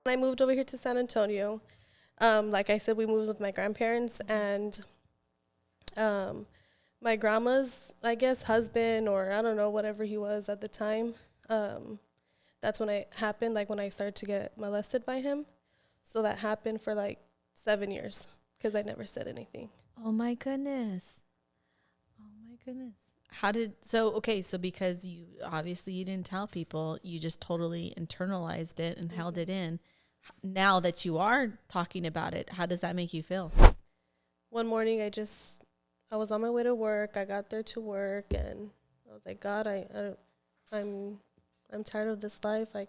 I moved over here to San Antonio. Like I said, we moved with my grandparents, and my grandma's, I guess, husband, or I don't know, whatever he was at the time. That's when it happened, like when I started to get molested by him. So that happened for like 7 years because I never said anything. Oh my goodness. So because you didn't tell people, you just totally internalized it and held it in. Now that you are talking about it, how does that make you feel? One morning I was on my way to work. I got there to work, and I was like, God, I'm tired of this life. Like,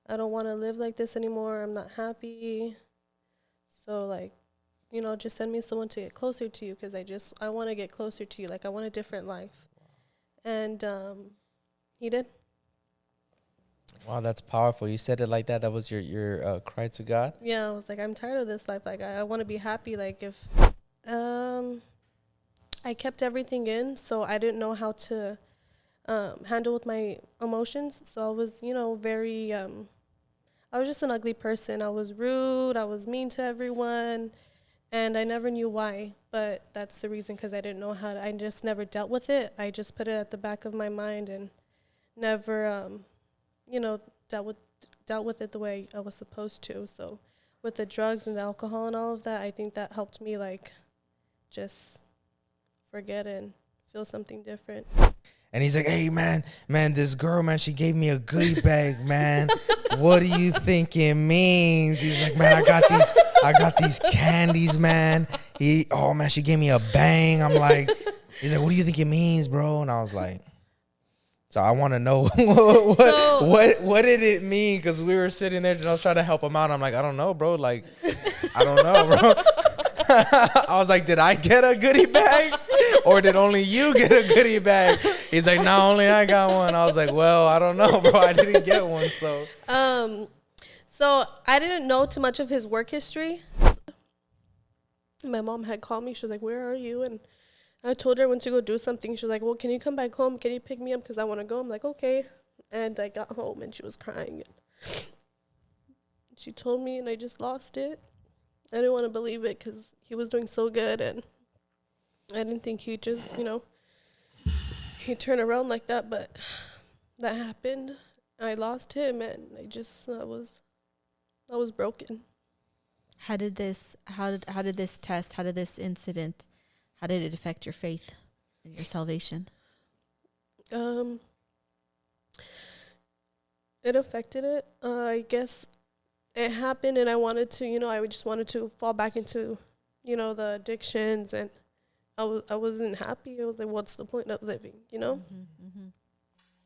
I don't want to live like this anymore. I'm not happy. So, like, just send me someone to get closer to you, because I want to get closer to you. Like, I want a different life. And he did. Wow, that's powerful. You said it like that. That was your cry to God? Yeah, I was like, I'm tired of this life. Like, I want to be happy. Like, if I kept everything in, so I didn't know how to handle with my emotions. So I was, very, I was just an ugly person. I was rude. I was mean to everyone. And I never knew why. But that's the reason, because I didn't know how to. I just never dealt with it. I just put it at the back of my mind and never, dealt with it the way I was supposed to. So with the drugs and the alcohol and all of that, I think that helped me, like, just forget and feel something different. And he's like, hey, man, this girl, man, she gave me a goodie bag, man. What do you think it means? He's like, man, I got these candies, man. She gave me a bang. I'm like, he's like, what do you think it means, bro? And I was like, so I want to know what did it mean? Because we were sitting there and I was trying to help him out. I'm like, I don't know, bro. Like, I don't know, bro. I was like, did I get a goodie bag, or did only you get a goodie bag? He's like, no, only I got one. I was like, well, I don't know, bro. I didn't get one. So I didn't know too much of his work history. My mom had called me. She was like, where are you? And I told her I went to go do something. She was like, well, can you come back home? Can you pick me up? Because I want to go. I'm like, okay. And I got home, and she was crying. She told me, and I just lost it. I didn't want to believe it, because he was doing so good, and I didn't think he'd just, he'd turn around like that, but that happened. I lost him, and I was broken. How did this incident, how did it affect your faith and your salvation? It affected it. I guess it happened, and I wanted to, I just wanted to fall back into, the addictions, and I wasn't happy. I was like, what's the point of living,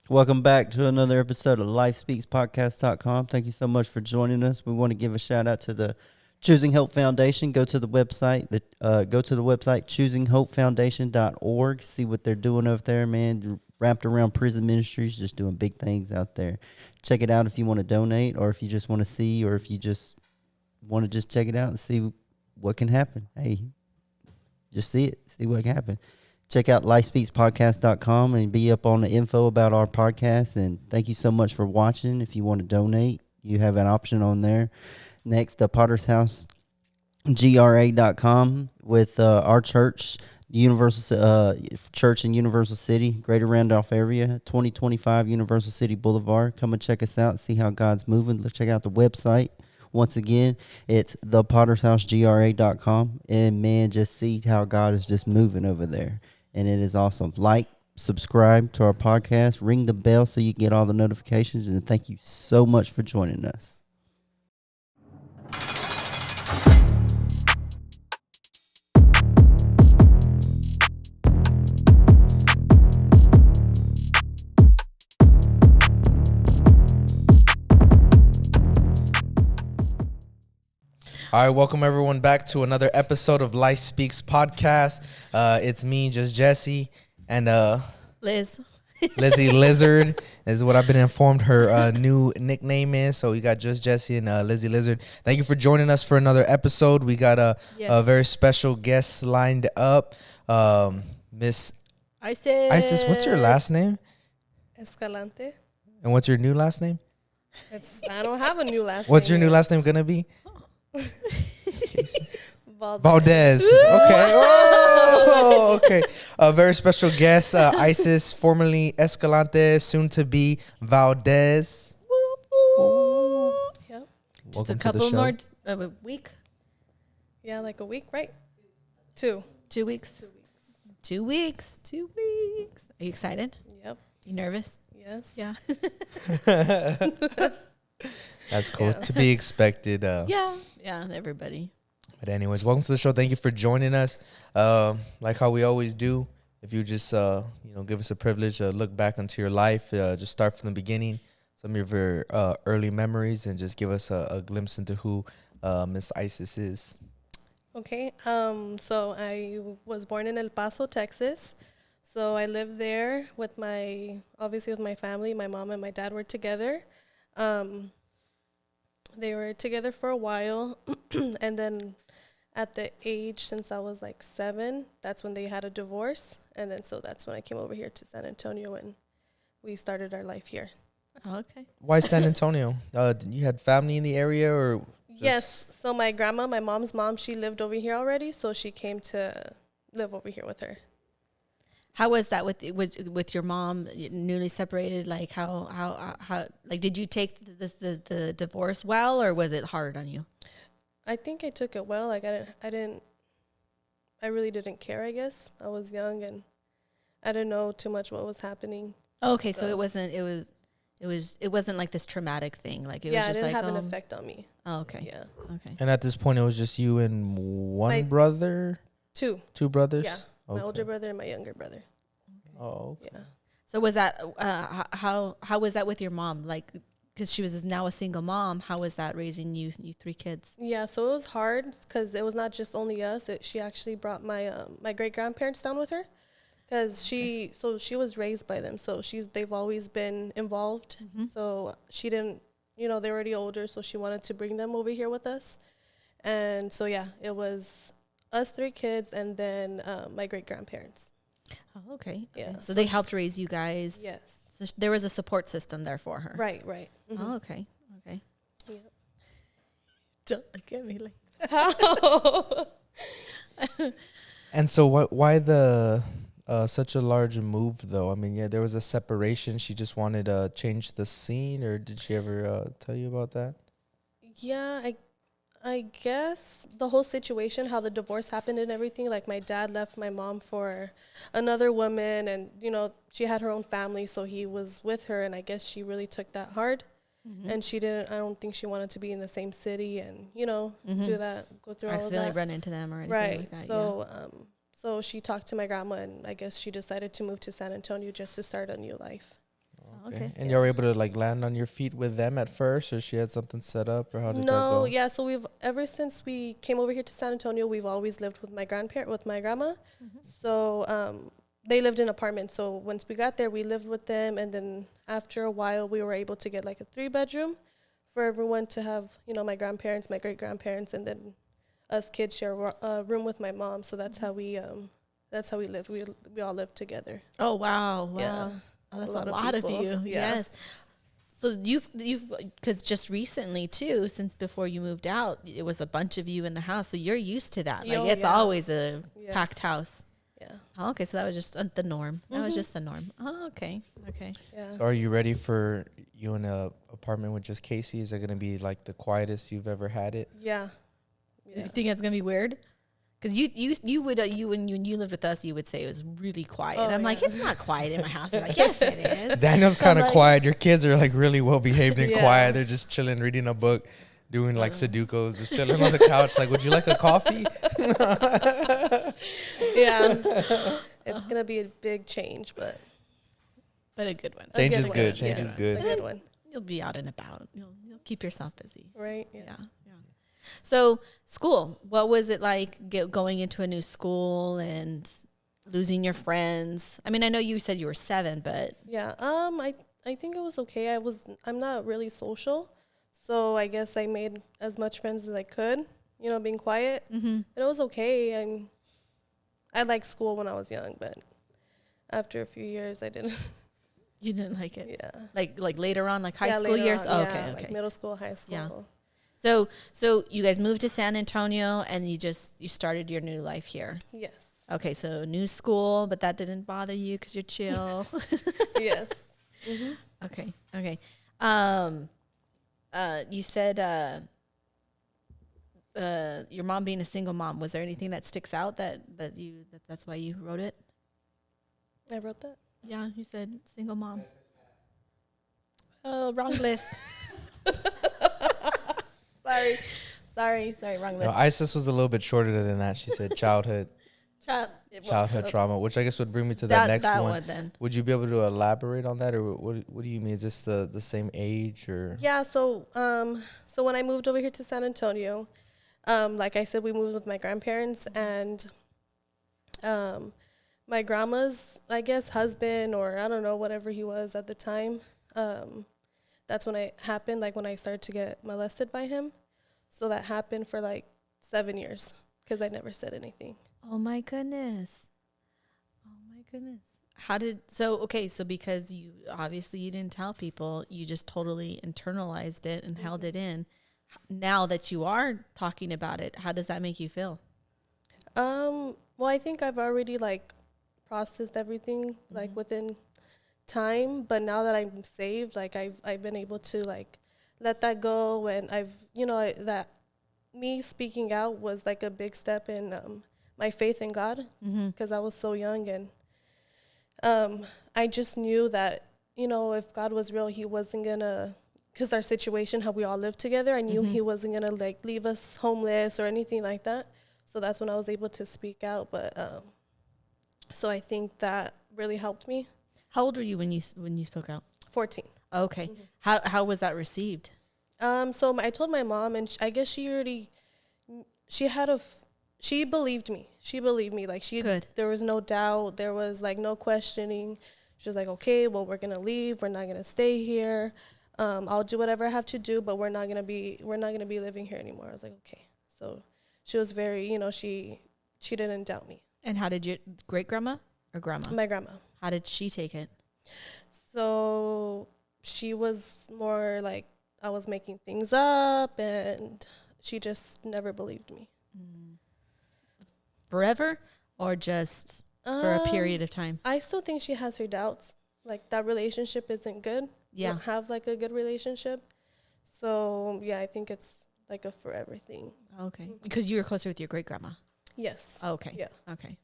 Welcome back to another episode of LifeSpeaksPodcast.com. Thank you so much for joining us. We want to give a shout out to the Choosing Hope Foundation. Go to the website, choosinghopefoundation.org. See what they're doing over there, man. Wrapped around prison ministries, just doing big things out there. Check it out if you want to donate, or if you just want to see, or if you just want to just check it out and see what can happen. Hey, just see it, see what can happen. Check out LifeSpeaksPodcast.com and be up on the info about our podcast. And thank you so much for watching. If you want to donate, you have an option on there. Next, the Potter's House, GRA.com with our church, the Universal Church in Universal City, Greater Randolph area, 2025 Universal City Boulevard. Come and check us out, see how God's moving. Let's check out the website. Once again, it's thepottersHouseGRA.com. And, man, just see how God is just moving over there. And it is awesome. Like, subscribe to our podcast, ring the bell so you get all the notifications. And thank you so much for joining us. All right, welcome everyone back to another episode of Life Speaks Podcast. It's me, just Jesse, and Lizzie Lizard is what I've been informed her new nickname is. So we got just Jesse and Lizzie Lizard. Thank you for joining us for another episode. We got a very special guest lined up, Miss Isis. Isis, what's your last name? Escalante. And what's your new last name? I don't have a new last name. What's your new yet. last name gonna be? Valdez. Valdez. Okay. Oh, okay. A very special guest, Isis, formerly Escalante, soon to be Valdez. Yep. Just Welcome a to the couple show. more, a week, Yeah, like a week, right? 2. 2 weeks. 2 weeks. 2 weeks. Are you excited? Yep. You nervous? Yes. Yeah. That's cool. Yeah. To be expected. Yeah. Yeah. Everybody. But anyways, welcome to the show. Thank you for joining us. Like how we always do, if you just give us a privilege to look back into your life, just start from the beginning, some of your early memories, and just give us a glimpse into who Miss Isis is. Okay. So I was born in El Paso, Texas. So I lived there with obviously with my family. My mom and my dad were together. They were together for a while, and then at the age since I was like 7, that's when they had a divorce, and then so that's when I came over here to San Antonio and we started our life here. Oh, okay. Why San Antonio? You had family in the area, or Yes. So my grandma, my mom's mom, she lived over here already, so she came to live over here with her. How was that with your mom newly separated? Like how like did you take the divorce well, or was it hard on you? I think I took it well. Like I really didn't care, I guess. I was young and I didn't know too much what was happening. Okay, so So- it wasn't like this traumatic thing. Like it Yeah, was it just didn't like have an effect on me. Oh, okay. Yeah. Okay. and at this point it was just you and one My- brother, 2. two brothers. Yeah. My Okay. older brother and my younger brother. Oh, okay. Yeah. So was that how was that with your mom? Like because she was now a single mom, how was that raising you 3 kids? Yeah, so it was hard because it was not just only us. She actually brought my great grandparents down with her, because she was raised by them. So they've always been involved. Mm-hmm. So she didn't, they're already older. So she wanted to bring them over here with us, and so yeah, it was us 3 kids and then my great grandparents. Oh, okay. Yeah, Okay. So so they she- helped raise you guys. Yes. So there was a support system there for her. Right. Right. Mhm. Oh, okay. Okay. Yep. Don't look at me like And so why the such a large move though? I mean, yeah, there was a separation. She just wanted to change the scene, or did she ever tell you about that? Yeah, I guess the whole situation, how the divorce happened and everything, like my dad left my mom for another woman, and she had her own family, so he was with her, and I guess she really took that hard. And I don't think she wanted to be in the same city and do that, go through all of accidentally that. run into them or anything Right. like that. So she talked to my grandma, and I guess she decided to move to San Antonio just to start a new life. Okay. And you were able to like land on your feet with them at first, or she had something set up, or how did that No, go? yeah. So ever since we came over here to San Antonio, we've always lived with my grandma. So they lived in apartments. So once we got there, we lived with them, and then after a while, we were able to get like a 3-bedroom for everyone to have. My grandparents, my great grandparents, and then us kids share a room with my mom. So that's how we lived. We all lived together. Oh wow! Wow. Yeah. Oh, that's A a lot of lot of people. you. Yeah. Yes. So you've because just recently too, since before you moved out, it was a bunch of you in the house. So you're used to that. Like Oh, it's yeah. always a Yes. packed house. Yeah. Oh, okay, so that was just the norm. That was just the norm. Oh, okay. Okay. Yeah. So are you ready for you in a apartment with just Casey? Is it gonna be like the quietest you've ever had it? Yeah. You think that's gonna be weird? Because you would when you lived with us, you would say it was really quiet. Oh, I'm like, yeah. it's not quiet in my house. You're like, yes, it is. Daniel's kind of like- quiet. Your kids are like really well behaved and Yeah. quiet. They're just chilling, reading a book, doing like Sudokus, just chilling on the couch. Like, would you like a coffee? Yeah. It's gonna be a big change, but But a good one. a Change good is one. good. Change Yes, is good. A good one, You'll be out and about. You'll keep yourself busy. right? Yeah. Yeah. So school, what was it like going into a new school and losing your friends? I mean, I know you said you were 7, but Yeah. I think it was okay. I'm not really social, so I guess I made as much friends as I could. Being quiet. And it was okay. I liked school when I was young, but after a few years, I didn't. You didn't like it? Yeah. Like later on, like high Yeah, school later years? on, Oh, yeah, okay, like okay. middle school, high school. Yeah. So you guys moved to San Antonio and you started your new life here. Yes. Okay, so new school, but that didn't bother you because you're chill. Yes. Mm-hmm. Okay. You said your mom being a single mom. Was there anything that sticks out that's why you wrote it? I wrote that. Yeah, you said single mom. Oh, wrong list. Sorry, wrong No, list. Isis was a little bit shorter than that. She said childhood trauma, which I guess would bring me to the next that one. then. Would you be able to elaborate on that, or what do you mean? Is this the same age, or? Yeah. So when I moved over here to San Antonio, like I said, we moved with my grandparents and my grandma's, I guess, husband, or I don't know, whatever he was at the time. That's when it happened. Like when I started to get molested by him. So that happened for like 7 years because I never said anything. Oh my goodness. So because you didn't tell people, you just totally internalized it and held it in. Now that you are talking about it, how does that make you feel? Well, I think I've already like processed everything like within time, but now that I'm saved, like I've been able to like let that go, and I've that me speaking out was like a big step in my faith in God because I was so young, and I just knew that if God was real, he wasn't gonna, because our situation, how we all lived together, I knew he wasn't gonna like leave us homeless or anything like that. So that's when I was able to speak out. But so I think that really helped me. How old were you when you spoke out? 14. Okay. How was that received? So I told my mom, and I guess she believed me. She believed me. Like Good. There was no doubt. There was like no questioning. She was like, okay, well, we're gonna leave. We're not gonna stay here. I'll do whatever I have to do, but we're not gonna be living here anymore. I was like, okay. So she was very, she didn't doubt me. And how did your great grandma or grandma? My grandma. How did she take it? So she was more like I was making things up, and she just never believed me. Forever or just for a period of time? I still think she has her doubts. Like that relationship isn't good. Yeah. We don't have like a good relationship. So yeah, I think it's like a forever thing. Okay. Because you were closer with your great grandma. Yes. Okay. Yeah. Okay.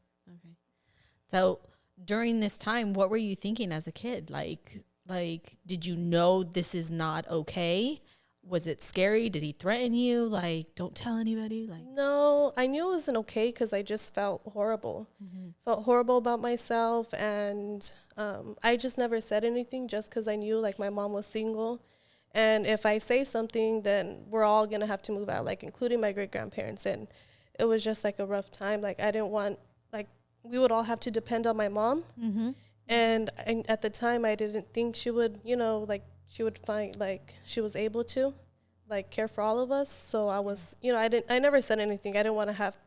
So during this time, what were you thinking as a kid? Like, did you know this is not okay? Was it scary? Did he threaten you? Like, don't tell anybody? Like, no, I knew it wasn't okay because I just felt horrible. Felt horrible about myself, and I just never said anything just because I knew like my mom was single, and if I say something, then we're all gonna have to move out, like including my great grandparents, and it was just like a rough time. Like I didn't want we would all have to depend on my mom, and at the time I didn't think she would, she would find like she was able to like care for all of us. So I was, I never said anything. I didn't want to have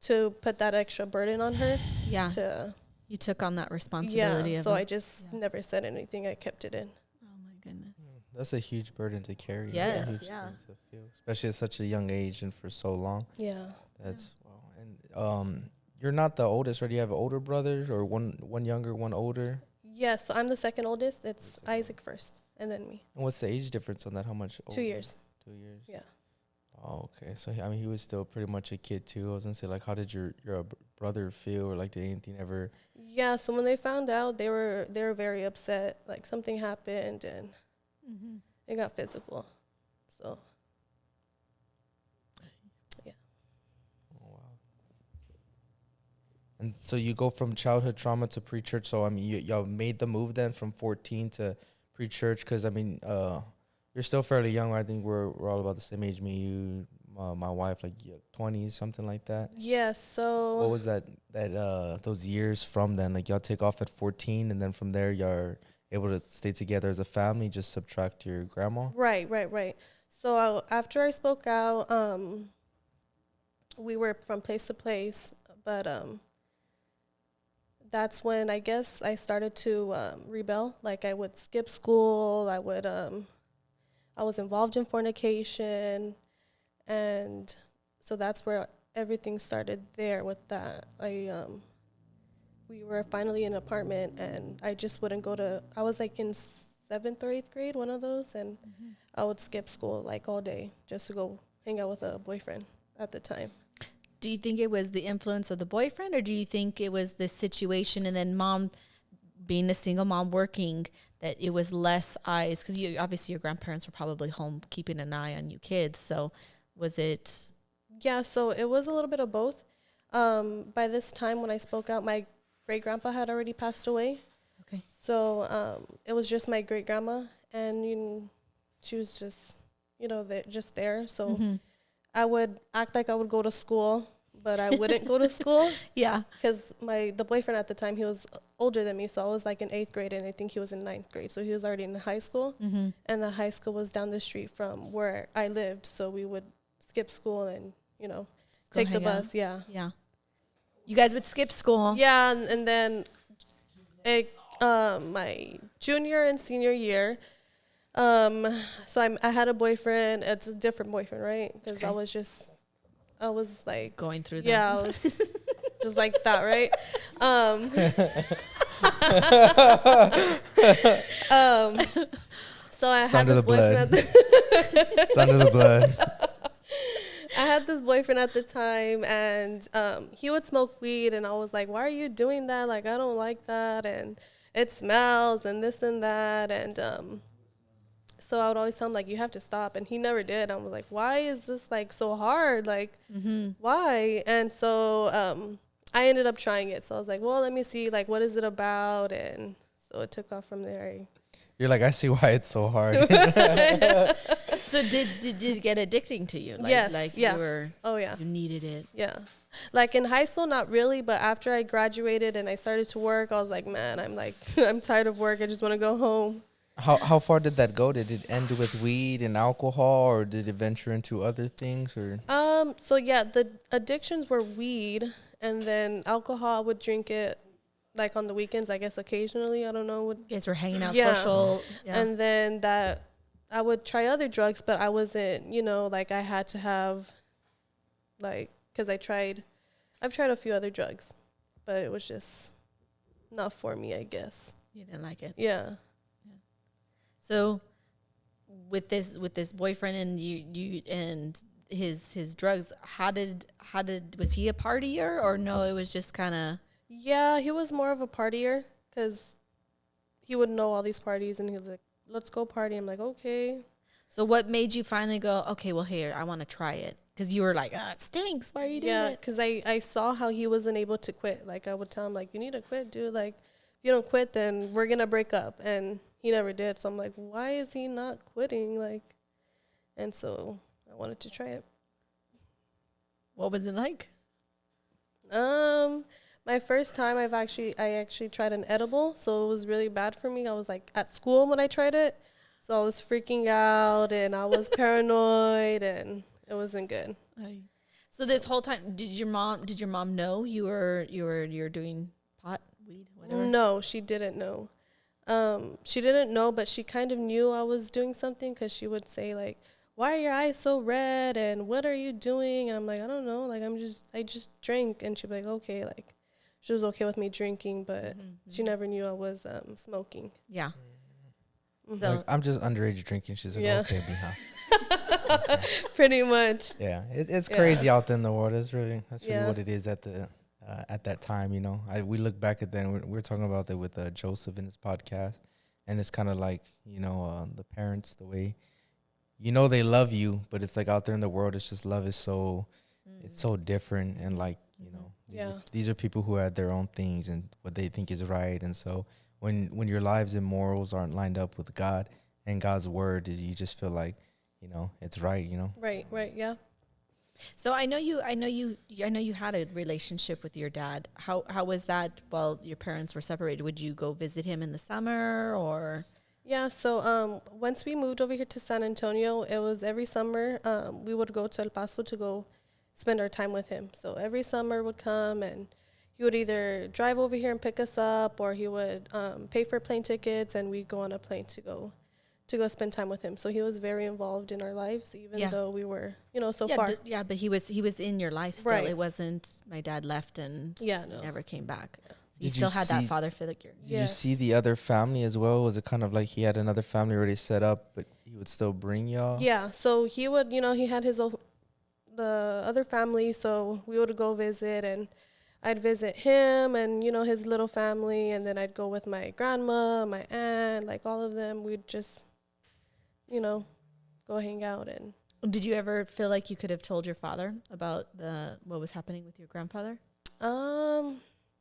to put that extra burden on her. Yeah. To you took on that responsibility. Yeah. So I just never said anything. I kept it in. Oh my goodness. That's a huge burden to carry. Yes. A huge Yeah. thing to feel, especially at such a young age and for so long. Yeah. That's wow. And you're not the oldest, right? You have older brothers, or one younger, one older. Yes. So I'm the second oldest. It's Isaac first, and then me. And what's the age difference on that? How much? 2 years. 2 years. Yeah. Oh, okay. So I mean, he was still pretty much a kid too. I was gonna say, like, how did your brother feel, or like, did anything ever? Yeah. So when they found out, they were very upset. Like something happened, and it got physical. So. Yeah. Oh, wow. And so you go from childhood trauma to pre-church. So I mean, y'all made the move then from 14 to pre-church, because I mean, you're still fairly young. I think we're all about the same age. Me, you, my wife, like 20s, something like that. Yeah. So. What was that those years from then? Like y'all take off at 14, and then from there y'all are able to stay together as a family. Just subtract your grandma. Right. So after I spoke out, we were from place to place, but that's when I guess I started to rebel. Like I would skip school. I was involved in fornication, and so that's where everything started there with that. We were finally in an apartment, and I just wouldn't go to. I was like in 7th or 8th grade, one of those, and I would skip school like all day just to go hang out with a boyfriend at the time. Do you think it was the influence of the boyfriend, or do you think it was the situation and then mom being a single mom working, that it was less eyes? Because you obviously your grandparents were probably home keeping an eye on you kids. So was it? Yeah, so it was a little bit of both. By this time when I spoke out, my great grandpa had already passed away. Okay. So it was just my great grandma, and she was just, just there. So I would act like I would go to school, but I wouldn't go to school Yeah. because the boyfriend at the time, he was older than me. So I was like in 8th grade, and I think he was in 9th grade. So he was already in high school, and the high school was down the street from where I lived. So we would skip school and, Go take the hang out. bus. Yeah. Yeah. You guys would skip school. Yeah, and then my junior and senior year, so I had a boyfriend. It's a different boyfriend, right? Because Okay. I was like, Going through that. yeah, I was just like that, right? So I It's had under this the blood. boyfriend. It's under the blood. I had this boyfriend at the time, and he would smoke weed, and I was like, why are you doing that? Like, I don't like that, and it smells, and this and that, and so I would always tell him, like, you have to stop, and he never did. I was like, why is this, like, so hard? Like, why? And so I ended up trying it, so I was like, well, let me see, like, what is it about? And so it took off from there. You're like, I see why it's so hard. So did it get addicting to you? Like, Yes, Like yeah. you needed it. Yeah. Like in high school, not really, but after I graduated and I started to work, I was like, man, I'm tired of work. I just want to go home. How far did that go? Did it end with weed and alcohol, or did it venture into other things? Or So yeah, the addictions were weed, and then alcohol. I would drink it like on the weekends, I guess occasionally. I don't know. You guys were hanging out, Yeah. social. Yeah. And then that I would try other drugs, but I wasn't, like I had to have, like, because I've tried a few other drugs, but it was just not for me, I guess. You didn't like it. Yeah. So with this boyfriend and you and his drugs, how did was he a partier, or no, it was just kind of? Yeah, he was more of a partier because he would know all these parties, and he was like, let's go party. I'm like, okay. So what made you finally go, okay, well, here, I want to try it? Because you were like, it stinks. Why are you doing Yeah, it? because I saw how he wasn't able to quit. Like, I would tell him, like, you need to quit, dude. Like, if you don't quit, then we're going to break up. And he never did. So I'm like, why is he not quitting? Like, and so I wanted to try it. What was it like? My first time I actually tried an edible, so it was really bad for me. I was like at school when I tried it, so I was freaking out and I was paranoid, and it wasn't good. So this whole time, did your mom know you were doing pot, weed, whatever? No, she didn't know. She didn't know, but she kind of knew I was doing something because she would say like, "Why are your eyes so red? And what are you doing?" And I'm like, "I don't know. Like I just drink." And she'd be like, "Okay." Like she was okay with me drinking, but she never knew I was smoking. Yeah. Mhm. So like, I'm just underage drinking. She's like, Yeah. okay, Biha. Pretty much. Yeah, it's Yeah. crazy out there in the world. That's really Yeah. what it is at that time. We look back at then. We're talking about that with Joseph in his podcast, and it's kind of like the parents, the way they love you, but it's like out there in the world, it's just love is so it's so different, and like Yeah. these are people who had their own things and what they think is right, and so when your lives and morals aren't lined up with God and God's word, you just feel like it's right. Right. Yeah. So I know you had a relationship with your dad. How was that while your parents were separated? Would you go visit him in the summer or? Yeah, so once we moved over here to San Antonio, it was every summer we would go to El Paso to go spend our time with him. So every summer would come, and he would either drive over here and pick us up, or he would pay for plane tickets, and we'd go on a plane to go spend time with him. So he was very involved in our lives, even though we were, so far. But he was in your life still. Right. It wasn't my dad left and no. never came back. So you Did still you had that see- father figure. Did you see the other family as well? Was it kind of like he had another family already set up, but he would still bring y'all? Yeah, so he would, he had the other family, so we would go visit, and I'd visit him and, his little family, and then I'd go with my grandma, my aunt, like all of them. We'd just, go hang out. And Did you ever feel like you could have told your father about what was happening with your grandfather?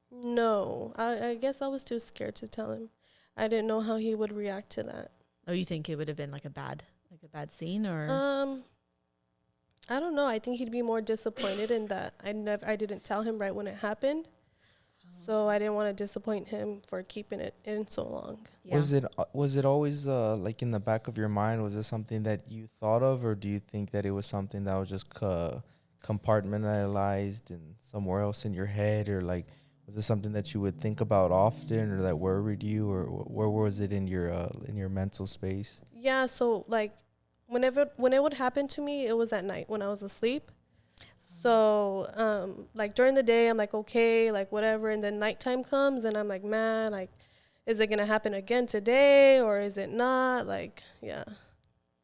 no, I guess I was too scared to tell him. I didn't know how he would react to that. Oh, you think it would have been like a bad scene, or? I don't know. I think he'd be more disappointed in that I didn't tell him right when it happened. So I didn't want to disappoint him for keeping it in so long. Yeah. Was it always like in the back of your mind? Was it something that you thought of, or do you think that it was something that was just compartmentalized and somewhere else in your head, or like was it something that you would think about often, or that worried you, or where was it in your mental space? Yeah. So like, when it would happen to me, it was at night when I was asleep. So, like during the day, I'm like, okay, like whatever. And then nighttime comes and I'm like, man, like, is it going to happen again today or is it not? Like, yeah.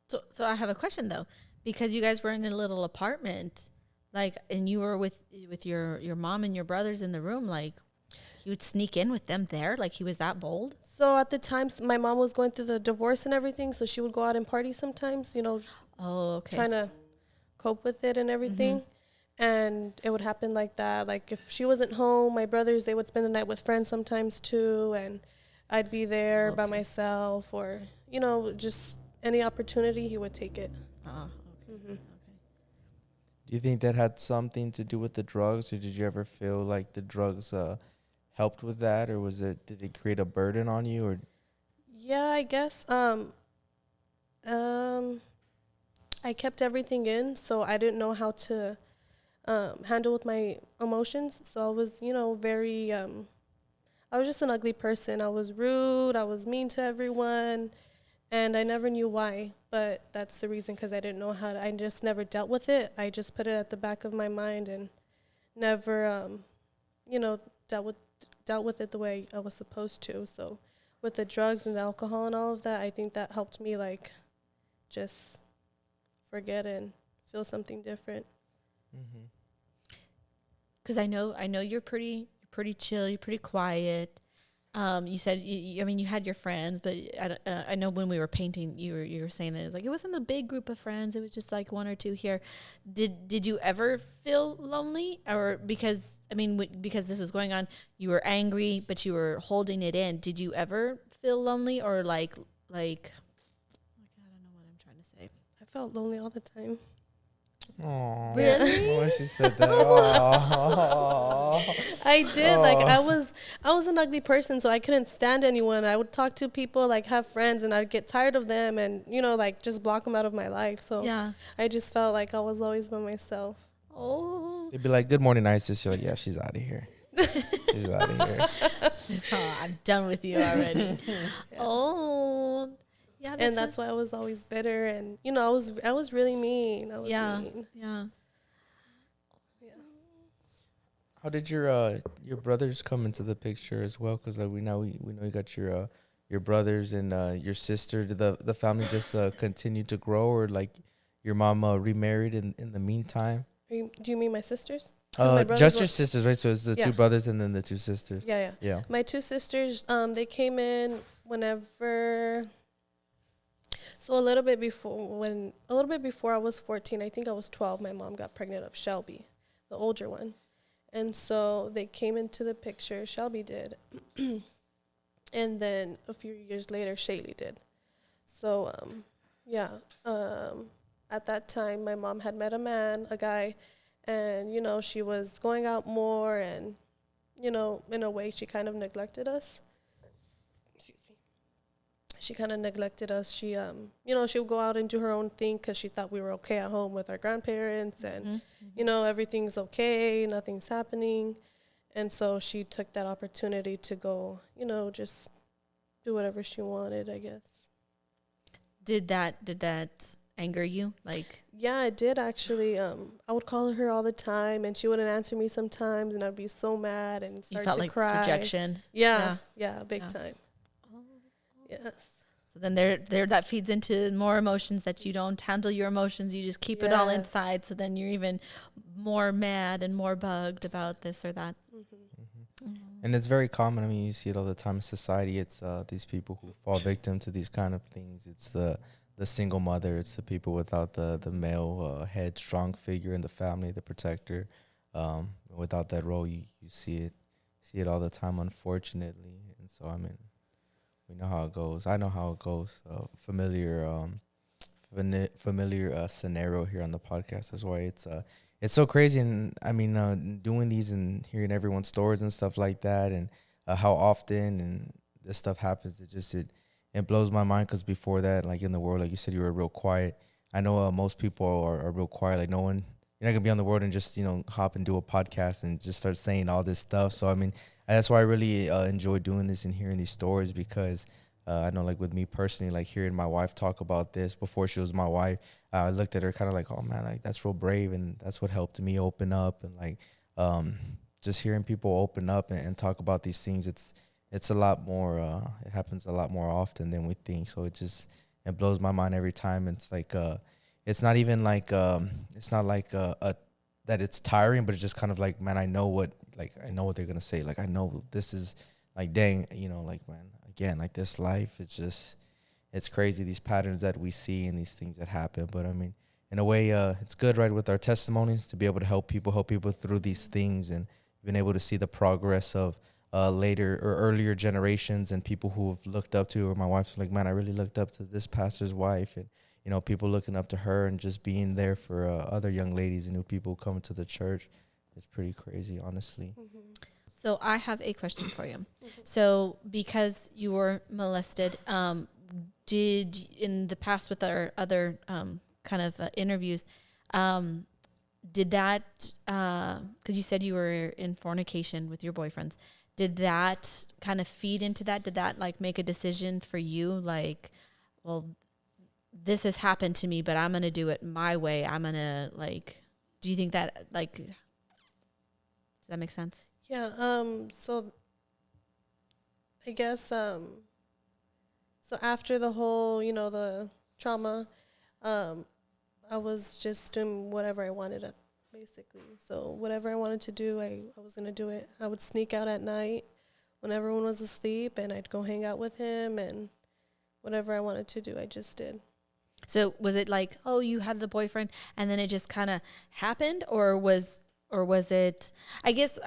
So I have a question though, because you guys were in a little apartment, like, and you were with your mom and your brothers in the room, like he would sneak in with them there. Like he was that bold. So at the times my mom was going through the divorce and everything. So she would go out and party sometimes, Oh, okay. trying to cope with it and everything. Mm-hmm. And it would happen like that. Like if she wasn't home, my brothers, they would spend the night with friends sometimes too. And I'd be there by myself, or, just any opportunity, he would take it. Oh, okay. Mm-hmm. Okay. Do you think that had something to do with the drugs, or did you ever feel like the drugs helped with that, or did it create a burden on you, or? Yeah, I guess. I kept everything in, so I didn't know how to handle with my emotions. So I was, very. I was just an ugly person. I was rude. I was mean to everyone, and I never knew why. But that's the reason, because I didn't know how to. I just never dealt with it. I just put it at the back of my mind and never, dealt with it the way I was supposed to. So with the drugs and the alcohol and all of that, I think that helped me like just forget and feel something different. Mm-hmm. Because I know you're pretty chill. You're pretty quiet. You said you had your friends, but I know when we were painting, you were saying that it was like it wasn't a big group of friends. It was just like one or two here. Did you ever feel lonely, or because because this was going on, you were angry, but you were holding it in? Did you ever feel lonely, or like I don't know what I'm trying to say. I felt lonely all the time. Aww. Really? When she said that. Aww. I did. Like I was an ugly person, so I couldn't stand anyone. I would talk to people, like have friends, and I'd get tired of them, and like just block them out of my life. So Yeah. I just felt like I was always by myself. Oh. They'd be like, "Good morning, Isis." You're like, "Yeah, she's out of here. She's out of here." I'm done with you already. Yeah. Oh. Yeah, And that's why I was always bitter, and I was really mean. I was mean. Yeah. How did your brothers come into the picture as well? Because we know you got your brothers and your sister. Did the family just continue to grow, or like your mom remarried in the meantime? Do you mean my sisters? 'Cause my brothers Just were- your sisters, right? So it's the Yeah. two brothers and then the two sisters. Yeah. My two sisters, they came in whenever. So a little bit before I was 14, I think I was 12, my mom got pregnant of Shelby, the older one. And so they came into the picture, Shelby did. And then a few years later, Shaylee did. So, at that time, my mom had met a guy, and, she was going out more, and, in a way, she kind of neglected us. She kind of neglected us. She, she would go out and do her own thing because she thought we were okay at home with our grandparents, and, everything's okay, nothing's happening. And so she took that opportunity to go, just do whatever she wanted, I guess. Did that anger you? Like, Yeah, it did actually. I would call her all the time, and she wouldn't answer me sometimes, and I'd be so mad and you start felt to like cry. rejection? Yeah, big Yeah. time. Yes. So then there that feeds into more emotions that you don't handle your emotions. You just keep it all Yes. inside. So then you're even more mad and more bugged about this or that. And it's very common. I mean, you see it all the time in society. It's these people who fall victim to these kind of things. It's the single mother. It's the people without the male head, strong figure in the family, the protector. Without that role, you see it all the time, unfortunately. And so, I mean, we know how it goes. I know how it goes. Familiar scenario here on the podcast. That's why it's so crazy. And I mean, doing these and hearing everyone's stories and stuff like that, and how often and this stuff happens. It blows my mind, because before that, like in the world, like you said, you were real quiet. I know most people are real quiet. Like no one, you're not gonna be on the world and just hop and do a podcast and just start saying all this stuff. So I mean, that's why I really enjoy doing this and hearing these stories, because I know, like with me personally, like hearing my wife talk about this before she was my wife, I looked at her kind of like, oh man, like that's real brave, and that's what helped me open up, and like just hearing people open up and talk about these things. It's a lot more. It happens a lot more often than we think. So it blows my mind every time. It's like it's not even like it's not like a that it's tiring, but it's just kind of like, man, I know what they're gonna say. Like I know this is like, dang, like, man, again, like this life, it's crazy, these patterns that we see and these things that happen. But I mean, in a way, it's good, right, with our testimonies to be able to help people through these things, and been able to see the progress of later or earlier generations and people who have looked up to, or my wife's like, man, I really looked up to this pastor's wife, and people looking up to her and just being there for other young ladies and new people coming to the church. It's pretty crazy, honestly. So I have a question for you. So because you were molested, did in the past with our other kind of interviews, did that, because you said you were in fornication with your boyfriends, did that kind of feed into that? Did that like make a decision for you? Like, well, this has happened to me, but I'm going to do it my way. I'm going to do you think that does that make sense? Yeah. So I guess so after the whole the trauma, I was just doing whatever I wanted, basically. So whatever I wanted to do, I was gonna do it. I would sneak out at night when everyone was asleep, and I'd go hang out with him, and whatever I wanted to do, I just did. So was it like, oh, you had a boyfriend and then it just kind of happened, or was it, I guess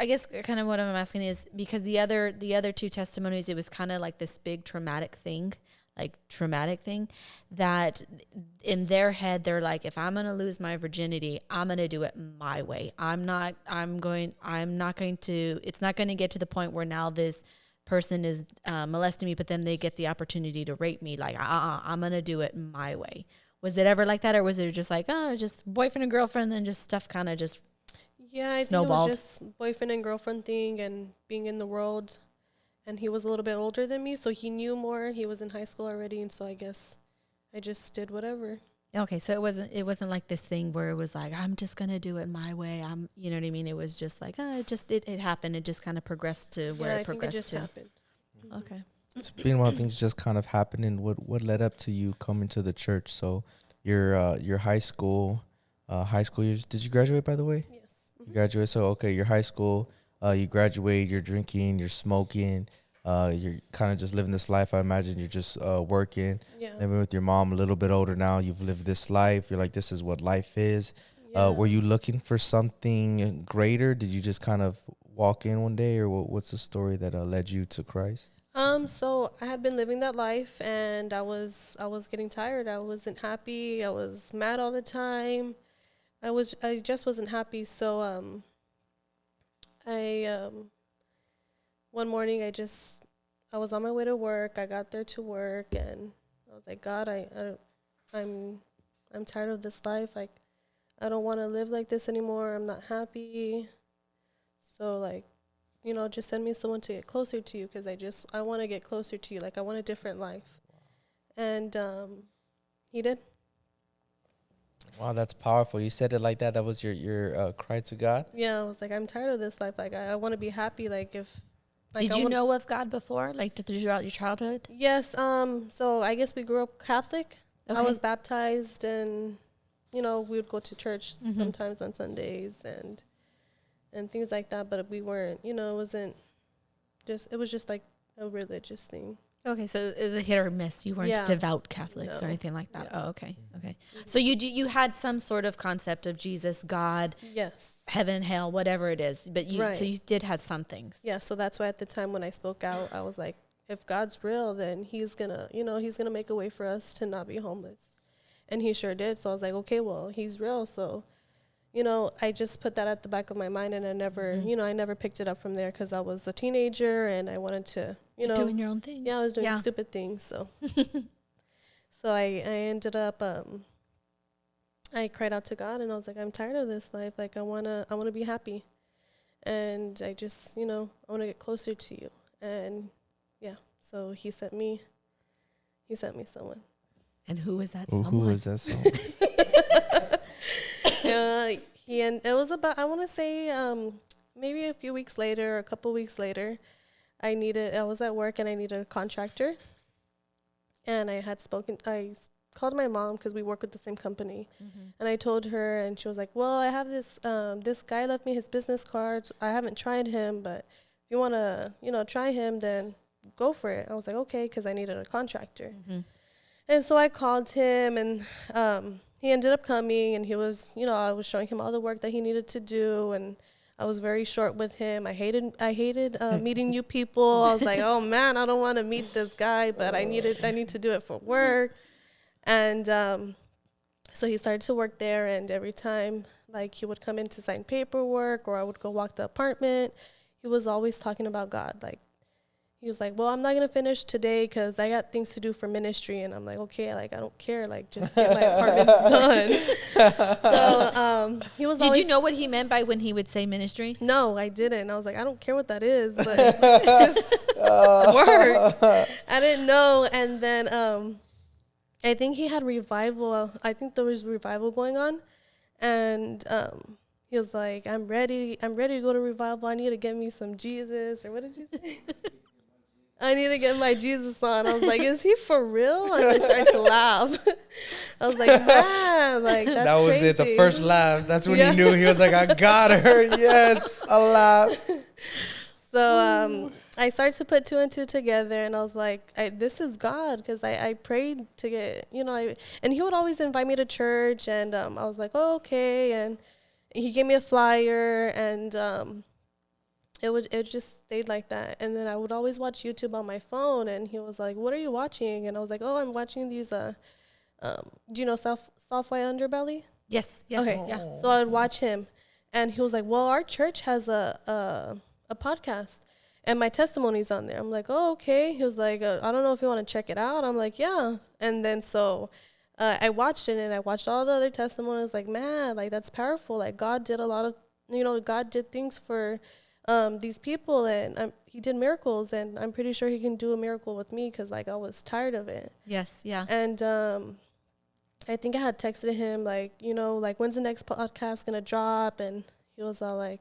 kind of what I'm asking is, because the other two testimonies, it was kind of like this big traumatic thing that in their head, they're like, if I'm going to lose my virginity, I'm going to do it my way. it's not going to get to the point where now this person is molesting me, but then they get the opportunity to rape me. Like, I'm going to do it my way. Was it ever like that? Or was it just like, just boyfriend and girlfriend, and just stuff kind of just Yeah, I snowballed? think it was just boyfriend and girlfriend thing and being in the world. And he was a little bit older than me, so he knew more. He was in high school already, and so I guess I just did whatever. Okay, so it wasn't like this thing where it was like, I'm just gonna do it my way. You know what I mean? It was just like, it happened. It just kind of progressed to where Yeah, it I think it progressed just to. happened. Okay. It's been while things just kind of happened, and what led up to you coming to the church. So your high school years. Did you graduate, by the way? Yes. You graduate. So okay, your high school. You graduate. You're drinking. You're smoking. You're kind of just living this life. I imagine you're just working. Yeah. Living with your mom, a little bit older now. You've lived this life. You're like, this is what life is. Yeah. Were you looking for something greater? Did you just kind of walk in one day, or what's the story that led you to Christ? So I had been living that life, and I was getting tired. I wasn't happy. I was mad all the time. I just wasn't happy. So I one morning I was on my way to work. I got there to work, and I was like, God, I'm tired of this life. Like, I don't want to live like this anymore. I'm not happy. So just send me someone to get closer to you, because I want to get closer to you. Like, I want a different life. And he did. Wow, that's powerful. You said it like that. That was your cry to God. Yeah, I was like, I'm tired of this life. Like, I want to be happy. Like, if like, Did you know of God before, like throughout your childhood? Yes. So I guess we grew up Catholic. Okay. I was baptized, and we would go to church sometimes on Sundays and things like that. But we weren't. It was just like a religious thing. Okay, so it was a hit or miss. You weren't devout Catholics or No. anything like that. Yeah. Oh, okay, okay. So you had some sort of concept of Jesus, God, Yes. heaven, hell, whatever it is. But Right. so you did have some things. Yeah. So that's why at the time when I spoke out, I was like, if God's real, then he's gonna make a way for us to not be homeless. And he sure did. So I was like, okay, well, he's real. So, I just put that at the back of my mind, and I never, I never picked it up from there, because I was a teenager and I wanted to, Doing your own thing. yeah, I was doing stupid things. So, so I ended up, I cried out to God, and I was like, I'm tired of this life. Like, I wanna be happy, and I just, I wanna get closer to you. And yeah, so he sent me someone. And who was that? Who someone? was that someone? And it was about, I want to say, maybe a few weeks later, or a couple weeks later, I was at work and I needed a contractor. And I called my mom, because we work with the same company. And I told her, and she was like, well, I have this guy left me his business cards. I haven't tried him, but if you want to, try him, then go for it. I was like, okay, because I needed a contractor. And so I called him, and he ended up coming, and he was, I was showing him all the work that he needed to do, and I was very short with him. I hated meeting new people. I was like, oh man, I don't want to meet this guy, but I need to do it for work. And so he started to work there, and every time, like, he would come in to sign paperwork, or I would go walk the apartment, he was always talking about God. Like, he was like, well, I'm not going to finish today because I got things to do for ministry. And I'm like, okay, like, I don't care. Like, just get my apartments done. So he was Did always... you know what he meant by when he would say ministry? No, I didn't. I was like, I don't care what that is, but just work. I didn't know. And then I think he had revival. I think there was revival going on. And he was like, I'm ready to go to revival. I need to get me some Jesus. Or what did you say? I need to get my Jesus on. I was like, is he for real? And I started to laugh. I was like, man, like, that's That was crazy. it, the first laugh. That's when he knew. He was like, I got her. Yes, a laugh. So I started to put two and two together, and I was like, this is God, because I prayed to get, and he would always invite me to church, and I was like, oh, okay, and he gave me a flyer, and it just stayed like that. And then I would always watch YouTube on my phone, and he was like, what are you watching? And I was like, oh, I'm watching these, do you know Soft White Underbelly? Yes. Okay, yeah. So I would watch him, and he was like, well, our church has a podcast, and my testimony's on there. I'm like, oh, okay. He was like, I don't know if you want to check it out. I'm like, yeah. And then so I watched it, and I watched all the other testimonies. Like, man, like, that's powerful. Like, God did a lot of, God did things for these people, and he did miracles, and I'm pretty sure he can do a miracle with me, because, like, I was tired of it. Yes, yeah. And I think I had texted him, like, like, when's the next podcast gonna drop? And he was all like,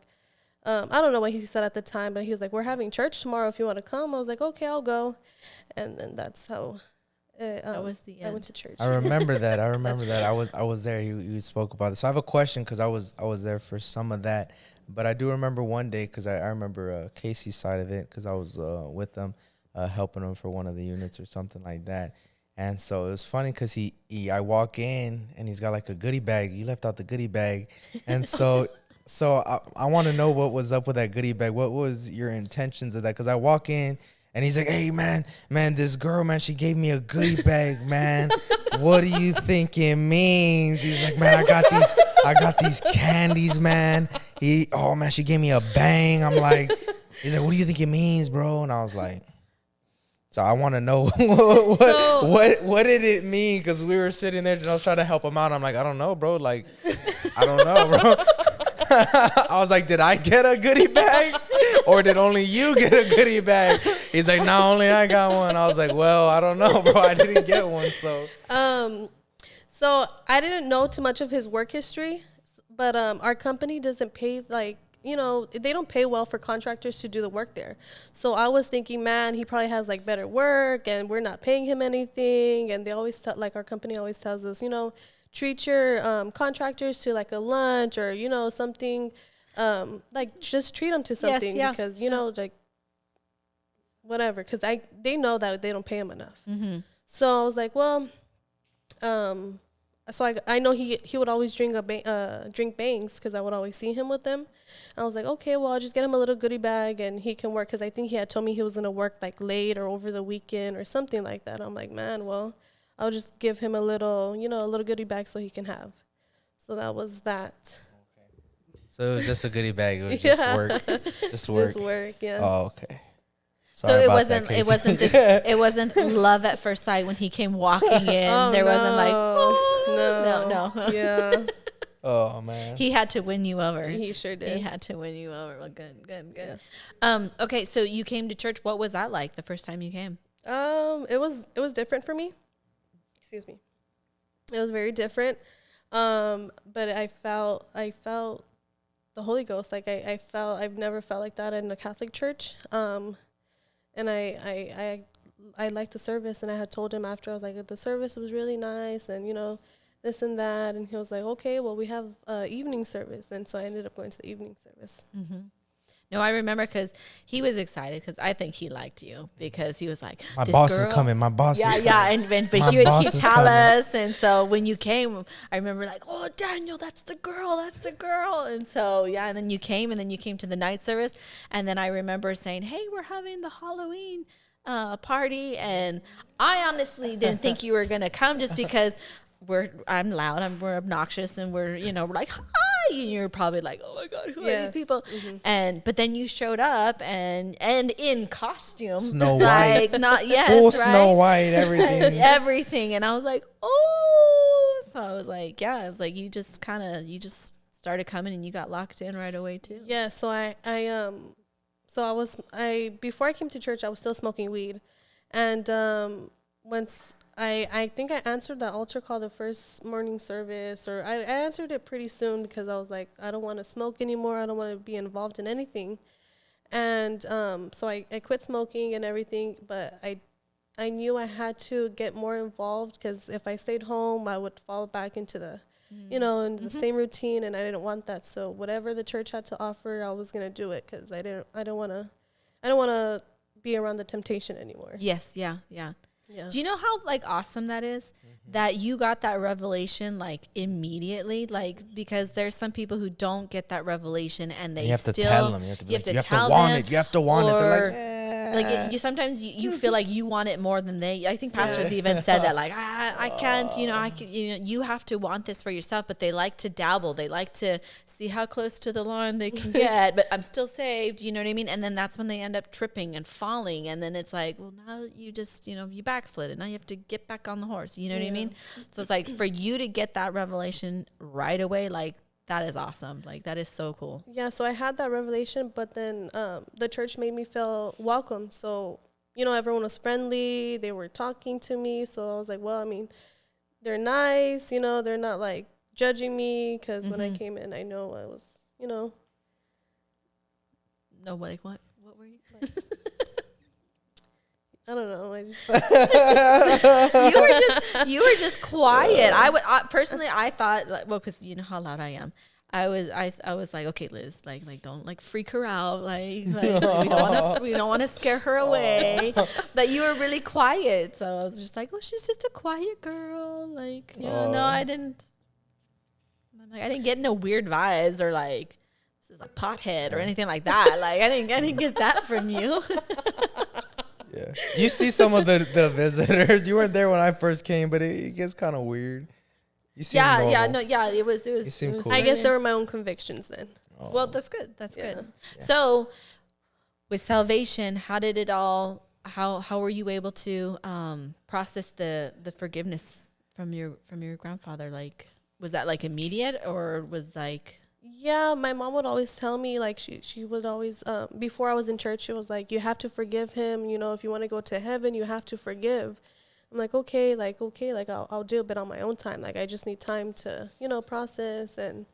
I don't know what he said at the time, but he was like, we're having church tomorrow if you want to come. I was like, okay, I'll go. And then that's how that was the end. I went to church. I remember that. I was there. You spoke about this. So I have a question, because I was there for some of that. But I do remember one day, because I remember Casey's side of it, because I was with them, helping him for one of the units or something like that. And so it was funny, because I walk in, and he's got like a goodie bag. He left out the goodie bag. And so I want to know what was up with that goodie bag. What was your intentions of that? Because I walk in, and he's like, hey, man, this girl, man, she gave me a goodie bag, man. What do you think it means? He's like, man, I got these candies, man. She gave me a bang. I'm like, he's like, what do you think it means, bro? And I was like, so I want to know what did it mean? Because we were sitting there, and I was trying to help him out. I'm like, I don't know, bro. Like, I don't know, bro. I was like, did I get a goodie bag or did only you get a goodie bag? He's like, no, only I got one. I was like, well, I don't know, bro. I didn't get one. So I didn't know too much of his work history, but our company doesn't pay they don't pay well for contractors to do the work there. So I was thinking, man, he probably has like better work and we're not paying him anything. And they always our company always tells us, treat your contractors to like a lunch or, something, like just treat them to something because, like whatever. Because they know that they don't pay him enough. Mm-hmm. So I was like, well, so I know he would always drink bangs because I would always see him with them. I was like, okay, well, I'll just get him a little goodie bag and he can work because I think he had told me he was gonna work like late or over the weekend or something like that. I'm like, man, well, I'll just give him a little goodie bag so he can have. So that was that. So it was just a goodie bag. It was just work. Just work. Just work, yeah. Oh, okay. So it wasn't love at first sight when he came walking in. Wasn't like, no. Yeah. Oh man. He had to win you over. He sure did. He had to win you over. Well, good. Yes. Okay, so you came to church. What was that like the first time you came? It was different for me. Excuse me. It was very different. But I felt the Holy Ghost. Like I've never felt like that in a Catholic church. And I liked the service, and I had told him after, I was like, the service was really nice, and this and that, and he was like, okay, well, we have evening service, and so I ended up going to the evening service. Mm-hmm. No, I remember because he was excited because I think he liked you because he was like, my boss is coming. My boss is coming. Yeah, but he would tell us, and so when you came, I remember like, oh, Daniel, that's the girl, and so yeah, and then you came to the night service, and then I remember saying, hey, we're having the Halloween party, and I honestly didn't think you were gonna come just because I'm loud, we're obnoxious, and we're like, hi, and you're probably like, oh my God, who are these people? Mm-hmm. But then you showed up and in costume, Snow White, full right? Snow White, everything, and I was like, oh, so I was like, you just started coming and you got locked in right away too. Yeah, so before I came to church, I was still smoking weed, and once I think I answered that altar call the first morning service, or I answered it pretty soon because I was like, I don't want to smoke anymore. I don't want to be involved in anything. And so I quit smoking and everything, but I knew I had to get more involved because if I stayed home, I would fall back into the, in the same routine, and I didn't want that. So whatever the church had to offer, I was going to do it because I don't want to be around the temptation anymore. Yes, yeah. Yeah. Do you know how like awesome that is? Mm-hmm. That you got that revelation like immediately, like because there's some people who don't get that revelation and they you have to tell them. You have to want it. You have to want it. They're like, you sometimes you feel like you want it more than they. I think pastors even said that like I can't. You have to want this for yourself. But they like to dabble. They like to see how close to the line they can get. But I'm still saved. You know what I mean? And then that's when they end up tripping and falling. And then it's like, well, now you just you backslid, and now you have to get back on the horse. You know what I mean? So it's like for you to get that revelation right away, like. That is awesome. Like, that is so cool. Yeah, so I had that revelation, but then the church made me feel welcome. So, everyone was friendly. They were talking to me. So I was like, well, I mean, they're nice. They're not, like, judging me. Because when I came in, I know I was, No, like, what? What were you? Like? I don't know. I just you were just quiet. Personally, I thought, like, well, because you know how loud I am. I was like, okay, Liz, like don't like freak her out, like we don't want to scare her away. But you were really quiet, so I was just like, oh, she's just a quiet girl, like no, I didn't get no weird vibes or like this is a pothead or anything like that. Like I didn't get that from you. Yeah, you see some of the visitors. You weren't there when I first came, but it gets kind of weird. You seem normal. It was cool. I guess they were my own convictions then. Oh. Well, that's good. That's good. Yeah. So, with salvation, how did it all? How were you able to process the forgiveness from your grandfather? Like, was that like immediate, or was like? Yeah, my mom would always tell me, like, she would always, before I was in church, she was like, you have to forgive him. You know, if you want to go to heaven, you have to forgive. I'm like, okay, like, I'll do it, but on my own time. Like, I just need time to, process. And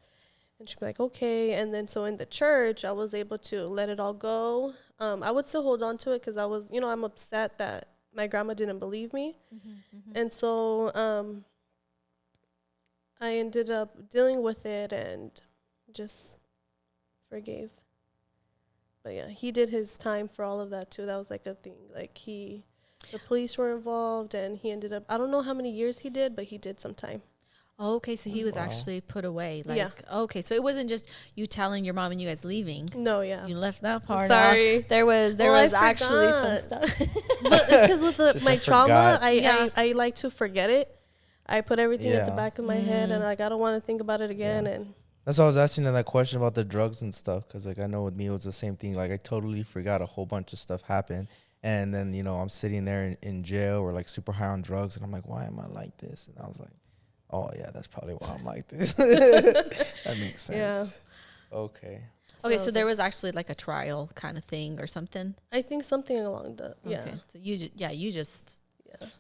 she'd be like, okay. And then so in the church, I was able to let it all go. I would still hold on to it because I was, I'm upset that my grandma didn't believe me. And so I ended up dealing with it and just forgave. But yeah, he did his time for all of that too. That was like a thing. Like the police were involved and he ended up, I don't know how many years he did, but he did some time. Oh, okay, so he was actually put away. Like, Yeah. Okay, so it wasn't just you telling your mom and you guys leaving. No, yeah. You left that part Sorry. out. There was actually some stuff. But it's because with my trauma, Yeah. I like to forget it. I put everything at the Yeah. back of my head and like I don't want to think about it again. Yeah. And That's why I was asking you that question about the drugs and stuff, because like I know with me it was the same thing. Like I totally forgot a whole bunch of stuff happened, and then I'm sitting there in jail or like super high on drugs, and I'm like, why am I like this? And I was like, oh yeah, that's probably why I'm like this. That makes sense. Yeah. Okay. Okay, so there was actually like a trial kind of thing or something. I think something along the Okay, so you just.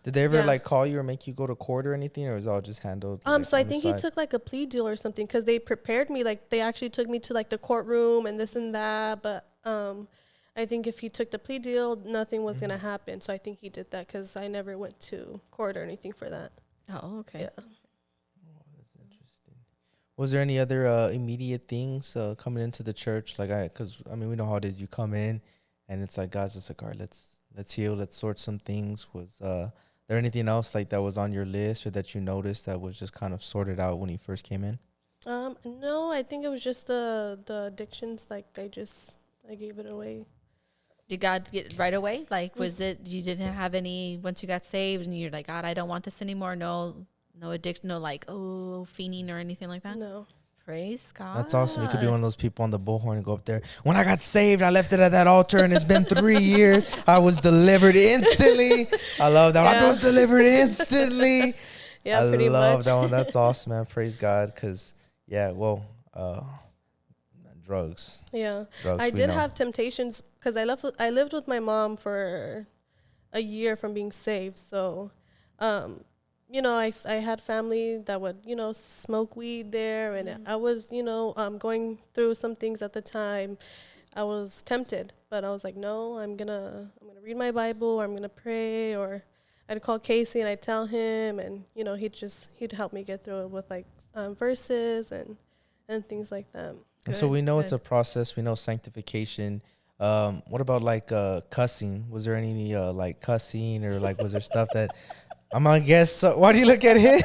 Did they ever Yeah. like call you or make you go to court or anything, or was it all just handled? So I think he took like a plea deal or something because they prepared me. Like they actually took me to like the courtroom and this and that. But I think if he took the plea deal, nothing was gonna happen. So I think he did that because I never went to court or anything for that. Oh, okay. Yeah. That's interesting. Was there any other immediate things coming into the church? Like because we know how it is. You come in, and it's like God's just like, all right, let's heal, let's sort some things. Was there anything else like that was on your list or that you noticed that was just kind of sorted out when you first came in? No, I think it was just the addictions. Like I gave it away. Did God get right away? Like, was it you didn't have any once you got saved and you're like, God, I don't want this anymore? No addiction, no like fiending or anything like that. No. Praise God. That's awesome. You could be one of those people on the bullhorn and go up there. When I got saved, I left it at that altar, and it's been 3 years. I was delivered instantly. I love that. Yeah. I was delivered instantly. Yeah, pretty much. I love that one. That's awesome, man. Praise God. Because, drugs. Yeah. Drugs, I we did know. have temptations because I lived with my mom for a year from being saved. So, I had family that would, smoke weed there. And I was, going through some things at the time. I was tempted, but I was like, no, I'm gonna read my Bible, or I'm going to pray, or I'd call Casey and I'd tell him, and, he'd help me get through it with like verses and things like that. And so we know it's a process. We know sanctification. What about like cussing? Was there any like cussing, or like was there stuff that I'm gonna guess? Why do you look at him?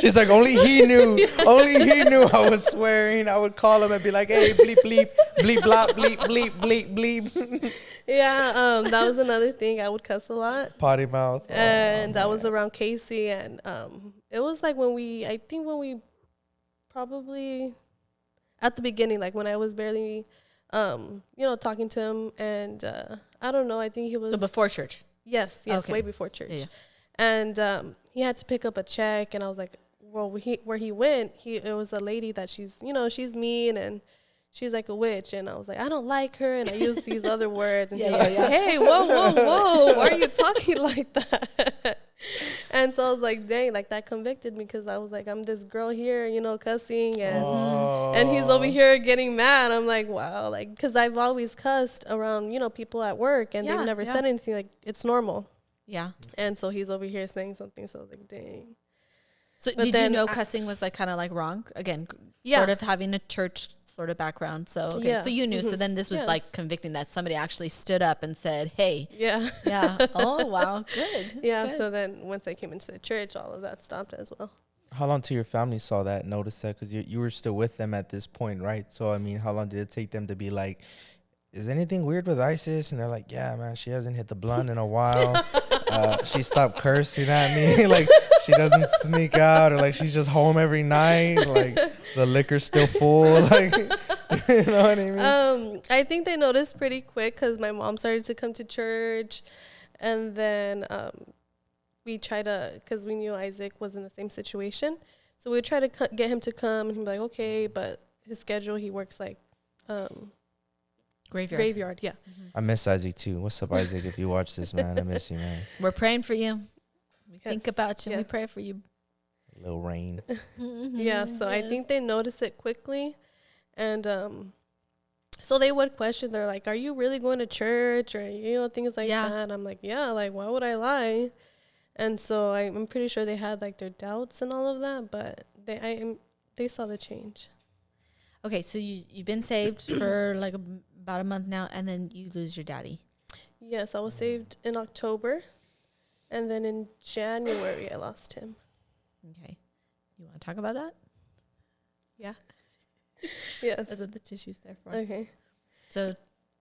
She's like, only he knew. Only he knew I was swearing. I would call him and be like, hey, bleep, bleep, bleep, blop, bleep, bleep, bleep, bleep. Yeah, that was another thing. I would cuss a lot. Potty mouth. And that was around Casey. And it was like when we probably at the beginning, like when I was barely, talking to him. And I don't know, I think he was. So before church? Yes, Okay. way before church. Yeah. And he had to pick up a check. And I was like, well, where he went, it was a lady that she's mean and she's like a witch. And I was like, I don't like her. And I used these other words. And he was like, hey, whoa, why are you talking like that? And so I was like, dang, like that convicted me because I was like, I'm this girl here, cussing. And he's over here getting mad. I'm like, wow, like, because I've always cussed around, people at work and they've never said anything. Like, it's normal. Yeah. And so he's over here saying something. So I was like, dang. So But did then you know cussing was like kind of like wrong? Again, Yeah. sort of having a church sort of background. So, okay. Yeah. So you knew. So then this was Yeah. like convicting that somebody actually stood up and said, hey. Yeah. Yeah. Oh, wow. Good. Yeah. Good. So then once I came into the church, all of that stopped as well. How long till your family saw that, noticed that? Because you were still with them at this point, right? So, how long did it take them to be like, is anything weird with Isis? And they're like, yeah, man, she hasn't hit the blunt in a while. She stopped cursing at me. Like, she doesn't sneak out, or like she's just home every night. Like, the liquor's still full. Like, you know what I mean? I think they noticed pretty quick because my mom started to come to church. And then we tried to, because we knew Isaac was in the same situation. So we would try to get him to come, and he'd be like, okay, but his schedule, he works like graveyard. Yeah. I miss Isaac too. What's up, Isaac? If you watch this, man, I miss you, man. We're praying for you. We Yes, think about you. We yes. pray for you. Little rain. Yeah, so I think they noticed it quickly. And so they would question, they're like, are you really going to church? Or, things like that. I'm like, yeah, like, why would I lie? And so I'm pretty sure they had like their doubts and all of that, but they saw the change. Okay, so you've been saved for like about a month now, and then you lose your daddy. Yes, I was saved in October, and then in January I lost him. Okay. You want to talk about that? Yeah. Yes. That's what the tissue's there for. Okay. So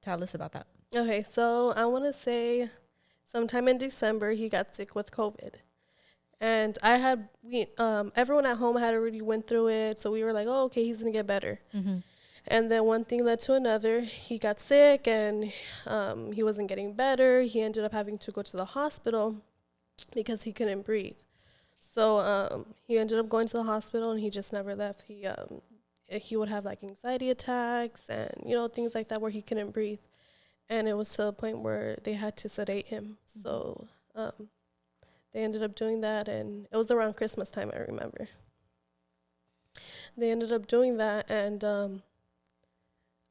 tell us about that. Okay, so I want to say sometime in December he got sick with COVID. And everyone at home had already went through it, so we were like, oh, okay, he's going to get better. Mm-hmm. And then one thing led to another. He got sick, and he wasn't getting better. He ended up having to go to the hospital because he couldn't breathe. So he ended up going to the hospital, and he just never left. He would have like anxiety attacks and things like that where he couldn't breathe, and it was to the point where they had to sedate him. Mm-hmm. So they ended up doing that, and it was around Christmas time, I remember. They ended up doing that, and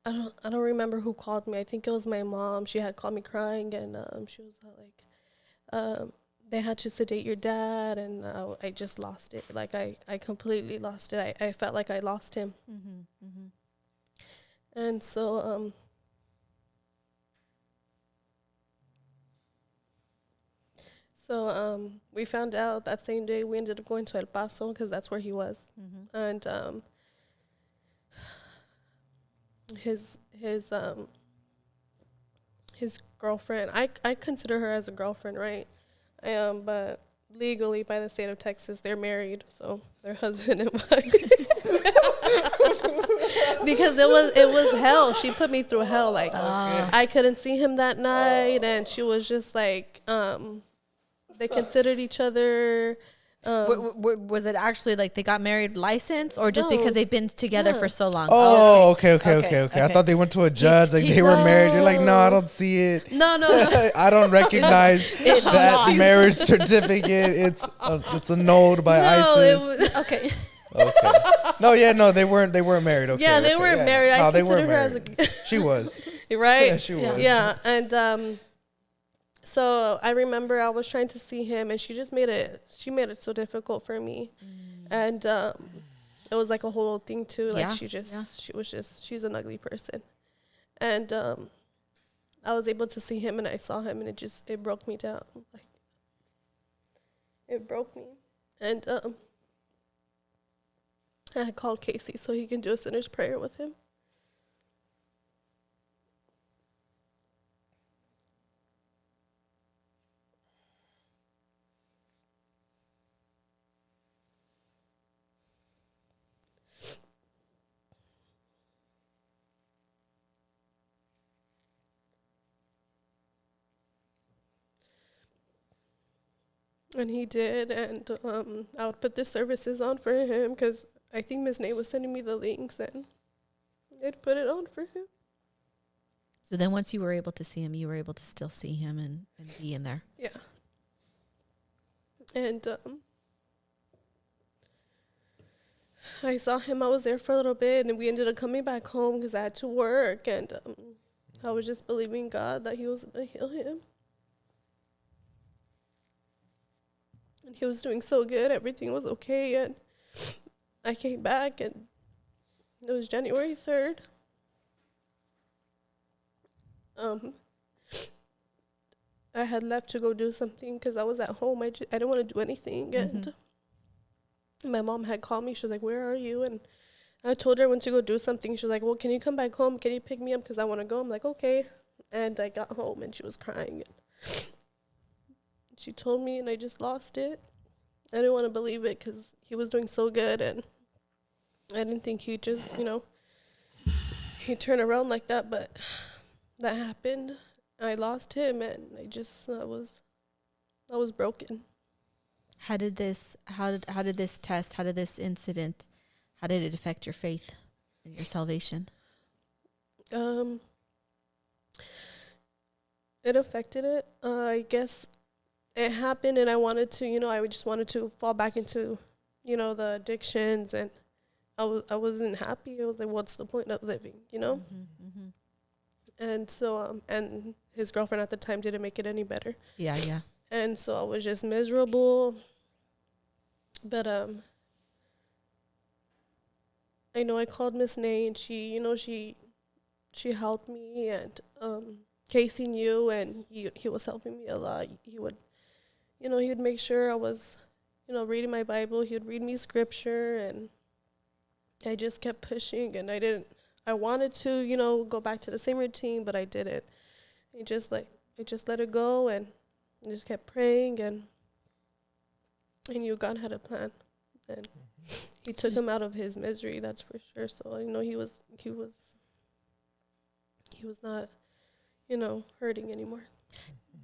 I don't remember who called me. I think it was my mom. She had called me crying, and she was like, they had to sedate your dad, and I just lost it. Like, I completely lost it. I felt like I lost him. Mm-hmm. Mm-hmm. And so we found out that same day. We ended up going to El Paso because that's where he was. Mm-hmm. And his girlfriend, I consider her as a girlfriend, right? But legally by the state of Texas, they're married, so they're husband and wife. Because it was hell. She put me through hell. Like, I couldn't see him that night, and she was just like, they considered each other. Was it actually like they got married licensed, or just because they've been together for so long? Oh, okay. I thought they went to a judge, like they were married. You're like, no, I don't see it. No. I don't recognize that marriage certificate. It's annolled by ISIS. Okay. No, they weren't married. Okay. Yeah, they weren't married. I they consider weren't her as married. She was. Right? Yeah, she was. Yeah, and so I remember I was trying to see him, and she made it so difficult for me. And it was like a whole thing too. Like, she's an ugly person. And I was able to see him, and I saw him, and it broke me down. Like, it broke me. And I called Casey so he can do a sinner's prayer with him. And he did, and I would put the services on for him because I think Miss Nate was sending me the links, and I'd put it on for him. So then once you were able to see him, you were able to still see him and be in there. Yeah. And I saw him. I was there for a little bit, and we ended up coming back home because I had to work, and I was just believing God that he was going to heal him. And he was doing so good. Everything was okay. And I came back, and it was January 3rd. I had left to go do something because I was at home. I didn't want to do anything. Mm-hmm. And my mom had called me. She was like, where are you? And I told her I went to go do something. She was like, well, can you come back home? Can you pick me up? Because I want to go. I'm like, okay. And I got home, and she was crying. And she told me, and I just lost it. I didn't want to believe it because he was doing so good, and I didn't think he'd just, he'd turn around like that, but that happened. I lost him, and I was broken. How did this test, how did this incident, how did it affect your faith and your salvation? It affected it. I guess it happened, and I wanted to, I just wanted to fall back into, the addictions, and I wasn't happy. I was like, what's the point of living, Mm-hmm. And so, and his girlfriend at the time didn't make it any better. Yeah, yeah. And so I was just miserable. But I know I called Miss Nay, and she helped me, and Casey knew, and he was helping me a lot. He would make sure I was, reading my Bible. He would read me scripture, and I just kept pushing, and I wanted to, go back to the same routine, but I didn't. I just let it go, and I just kept praying, and I knew God had a plan, and he took him out of his misery, that's for sure. So he was not, hurting anymore.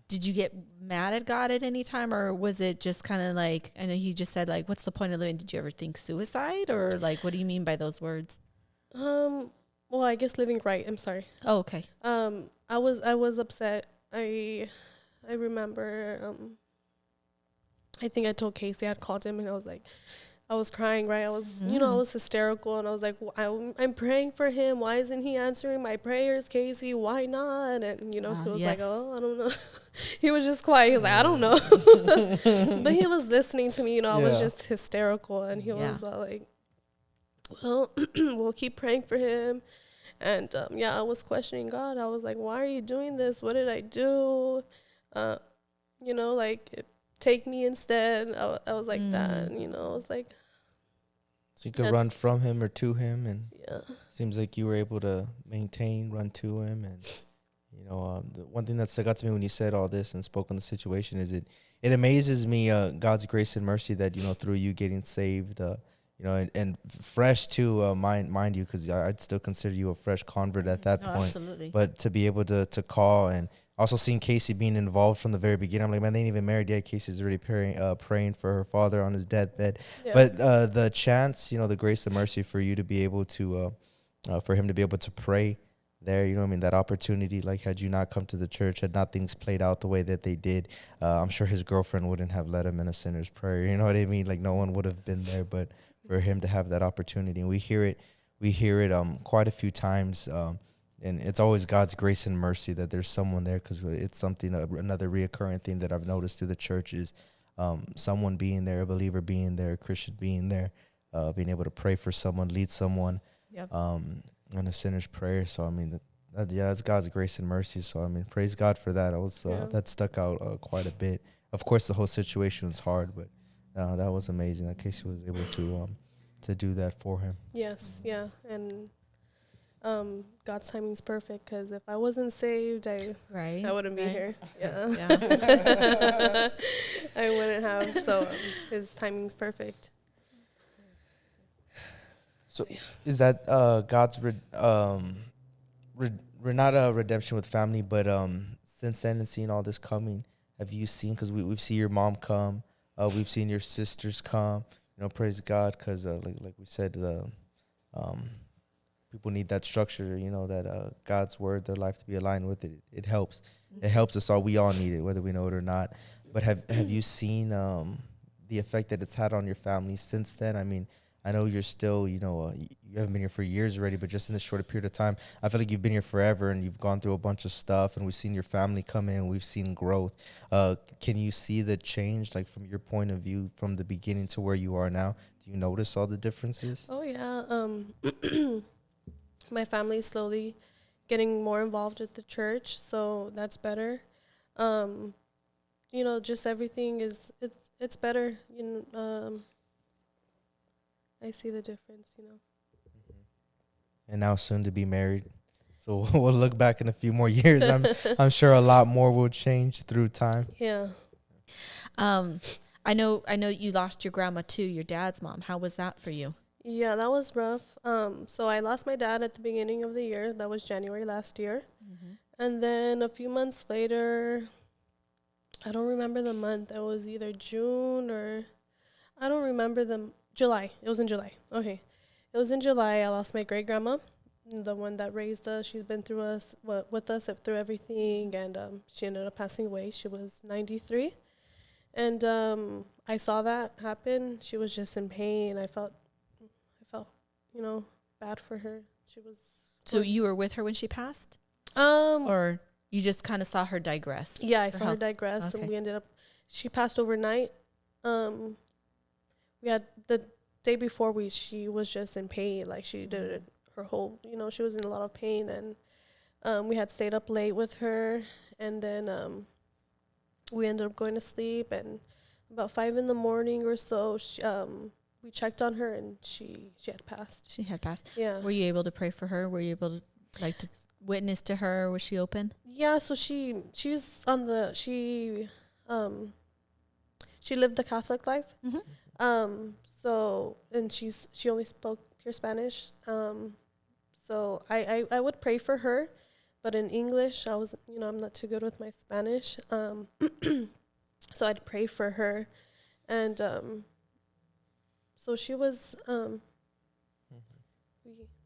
Did you get mad at God at any time, or was it just kind of like, I know you just said, like, what's the point of living? Did you ever think suicide, or like, what do you mean by those words? Well, I guess living right. I'm sorry. Oh, okay. I was upset. I remember, I think I told Casey, I'd called him, and I was like, I was crying, right? I was, I was hysterical, and I was like, I'm praying for him. Why isn't he answering my prayers, Casey? Why not? And, he was like, oh, I don't know. He was just quiet. He was like, I don't know. But he was listening to me, I was just hysterical, and he was like, well, we'll keep praying for him. And, I was questioning God. I was like, why are you doing this? What did I do? Like, take me instead. I was like that, I was like. So you could run from him or to him, and Yeah. seems like you were able to run to him. And, the one thing that stuck out to me when you said all this and spoke on the situation is it amazes me, God's grace and mercy that, through you getting saved, and fresh too, mind you, because I'd still consider you a fresh convert at that point. Absolutely. But to be able to call, and also seeing Casey being involved from the very beginning, I'm like, man, they ain't even married yet. Casey's already praying for her father on his deathbed. Yeah. But the chance, the grace and mercy for you to be able to, for him to be able to pray there, that opportunity, like, had you not come to the church, had not things played out the way that they did, I'm sure his girlfriend wouldn't have led him in a sinner's prayer. You know what I mean? Like, no one would have been there, but for him to have that opportunity. And we hear it quite a few times, and it's always God's grace and mercy that there's someone there, because it's something, another reoccurring thing that I've noticed through the church is someone being there, a believer being there, a Christian being there, being able to pray for someone, lead someone, in a sinner's prayer. So, that's God's grace and mercy. So, praise God for that. That stuck out quite a bit. Of course, the whole situation was hard, but that was amazing that Casey was able to do that for him. Yes, yeah, and God's timing's perfect, because if I wasn't saved, I wouldn't be here. Yeah. I wouldn't have. So his timing's perfect. So is that God's not a redemption with family, but since then and seeing all this coming, have you seen? Because we've seen your mom come. We've seen your sisters come, praise God, because like we said, people need that structure, that God's word, their life to be aligned with it. It helps. It helps us all. We all need it, whether we know it or not. But have you seen the effect that it's had on your family since then? I know you're still, you haven't been here for years already, but just in this short period of time, I feel like you've been here forever, and you've gone through a bunch of stuff, and we've seen your family come in, and we've seen growth. Can you see the change, like, from your point of view, from the beginning to where you are now? Do you notice all the differences? Oh, yeah. My family's slowly getting more involved with the church, so that's better. Just everything it's better. I see the difference, And now soon to be married. So we'll look back in a few more years. I'm sure a lot more will change through time. Yeah. I know you lost your grandma too, your dad's mom. How was that for you? Yeah, that was rough. So I lost my dad at the beginning of the year. That was January last year. Mm-hmm. And then a few months later, I don't remember the month. It was either June or I don't remember July. It was in July. Okay. It was in July. I lost my great grandma, the one that raised us. She's been through us with us through everything, and she ended up passing away. She was 93, and I saw that happen. She was just in pain. I felt, bad for her. She was. So you were with her when she passed, Um. or you just kind of saw her digress? Yeah, I Or saw how- her digress, okay. and we ended up. She passed overnight. We had the day before she was just in pain. Like she did it her whole. She was in a lot of pain, and we had stayed up late with her, and then we ended up going to sleep, and about 5 a.m. or so, we checked on her, and she had passed. She had passed. Yeah. Were you able to pray for her? Were you able to to witness to her? Was she open? Yeah, so she's on the she lived the Catholic life. Mm-hmm. So and she only spoke pure Spanish. So I would pray for her, but in English I was I'm not too good with my Spanish. So I'd pray for her, and so she was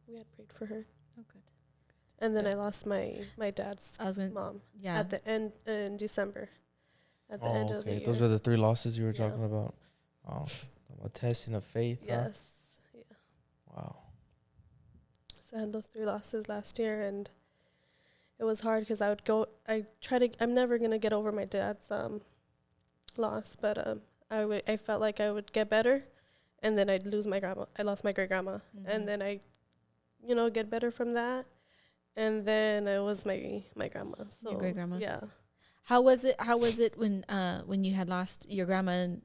we had prayed for her. Oh, good. And then I lost my dad's I was gonna, mom yeah. at the end in December. At the end of the year. Those are the 3 losses you were Yeah. talking about. Oh, a testing of faith. Yes. Yeah. Huh? Wow. So I had those 3 losses last year, and it was hard because I'm never going to get over my dad's loss, but I felt like I would get better, and then I'd lose my grandma. I lost my great grandma, Mhm. and then I, get better from that, and then it was my grandma. So Your great grandma. Yeah. How was it when you had lost your grandma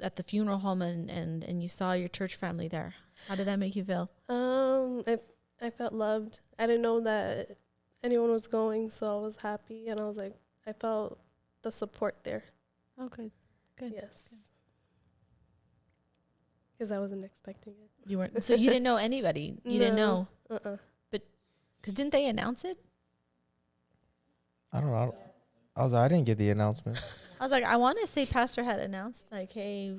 at the funeral home and you saw your church family there? How did that make you feel? I felt loved. I didn't know that anyone was going, so I was happy, and I felt the support there. Oh, good. Good. Yes. Because I wasn't expecting it. You weren't. So you didn't know anybody. You didn't know. Because didn't they announce it? I don't know. I didn't get the announcement. I was like, I want to say Pastor had announced like, hey,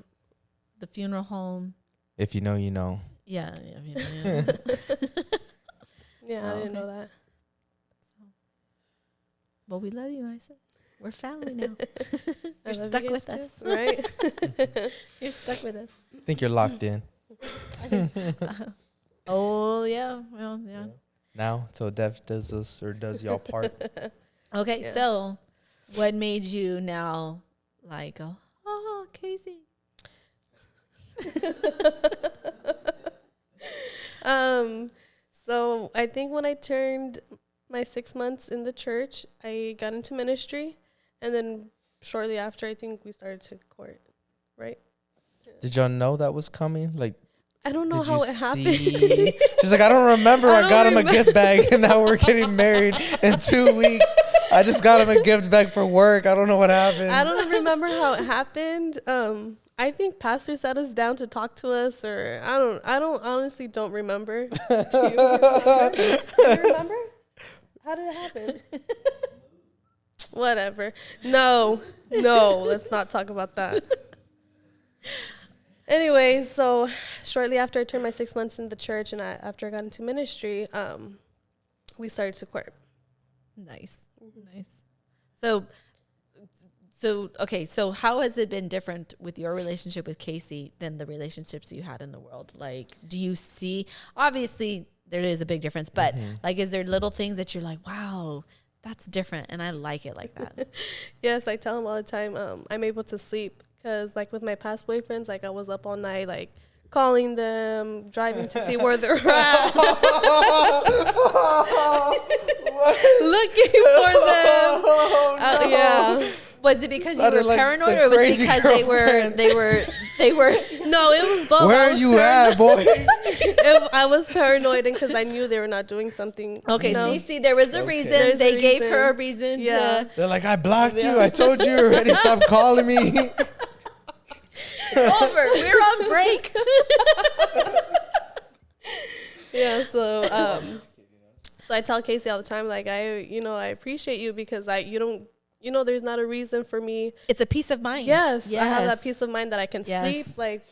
the funeral home. If you know, you know. Yeah. Yeah, I Oh, didn't okay. know that. Well, we love you, Isa. We're family now. I You're love stuck you with guys us. too, right? You're stuck with us. I think you're locked in. Oh, yeah. Well, yeah. Now, till death does us or does y'all part. Okay, Yeah. so what made you now like, oh, Casey? So I think when I turned my 6 months in the church, I got into ministry, and then shortly after, I think we started to court, right? Did y'all know that was coming? Like, I don't know did how you it happened. see? She's like, I don't remember. I don't got him a remember. gift bag, and now we're getting married in 2 weeks. I just got him a gift bag for work. I don't know what happened. I don't remember how it happened. I think pastor sat us down to talk to us, or I don't honestly don't remember. Do you remember? Do you remember? How did it happen? Whatever. No, let's not talk about that. Anyway, so shortly after I turned my 6 months in the church, and after I got into ministry, we started to court. Nice. So okay, so how has it been different with your relationship with Casey than the relationships you had in the world? Like, do you see, obviously there is a big difference, but like, is there little things that you're like, wow, that's different, and I like it like that? Yes, I tell him all the time, I'm able to sleep, because like with my past boyfriends, like I was up all night, like calling them, driving to see where they're at, looking for them. Yeah. Was it because you Sounded were like paranoid, the or was it crazy because girlfriend. they were? No, it was both. Where I are was you at, boy? I was paranoid because I knew they were not doing something. Okay, No. see, there was a Okay. reason. There's They a gave reason. her a reason. Yeah. They're like, I blocked you. I told you already. Stop calling me. It's over. We're on break. Yeah, so so I tell Casey all the time, like, I appreciate you, because you there's not a reason for me. It's a peace of mind. Yes, I have that peace of mind that I can Yes. sleep like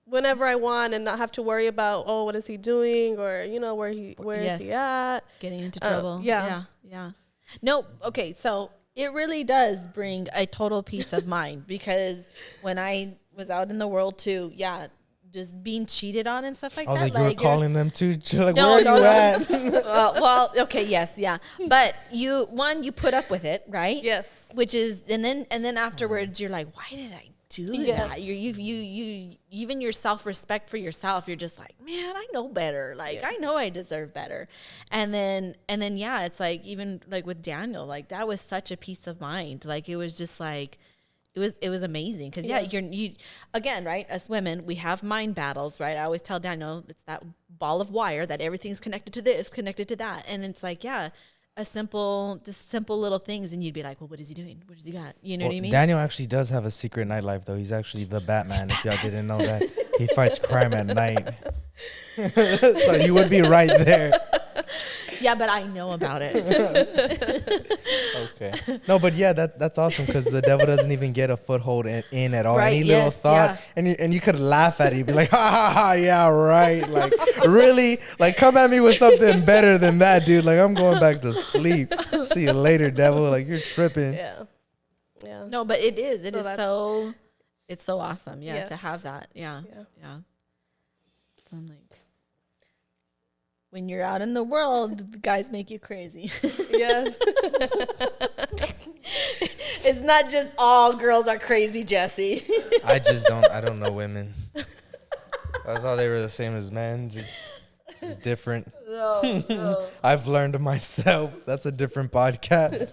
whenever I want and not have to worry about, oh, what is he doing, or where is he at? Getting into trouble. Yeah. Yeah. No, okay, so it really does bring a total peace of mind, because when I was out in the world too, just being cheated on and stuff like I was that. like, you were calling them too? Like, No, where are no, you no. at? Well, okay, yes, yeah. But you put up with it, right? Yes. Which is, and then afterwards you're like, why did I do Yes. that? You even your self-respect for yourself, you're just like, man, I know better. Like, I know I deserve better. And then yeah, it's like, even like with Daniel, like that was such a peace of mind. Like, it was just like, it was amazing. Cause you again, right? Us women, we have mind battles, right? I always tell Daniel, it's that ball of wire that everything's connected to this, connected to that. And it's like, just simple little things. And you'd be like, well, what is he doing? What does he got? You know what I mean? Daniel actually does have a secret nightlife, though. He's actually the Batman, if y'all didn't know that. He fights crime at night. So you would be right there. Yeah, but I know about it. Okay. No, but yeah, that's awesome, because the devil doesn't even get a foothold in at all. Right, Any little yes, thought, and you could laugh at it. You'd be like, ha, ha, ha, yeah, right. Like, really? Like, come at me with something better than that, dude. Like, I'm going back to sleep. See you later, devil. Like, you're tripping. Yeah. Yeah. No, but it is. So It's so awesome. Yeah, to Yes. have that. Yeah. Yeah. So I'm like, when you're out in the world, the guys make you crazy. Yes. It's not just all girls are crazy, Jesse. I don't know women. I thought they were the same as men, just different. No. I've learned myself. That's a different podcast.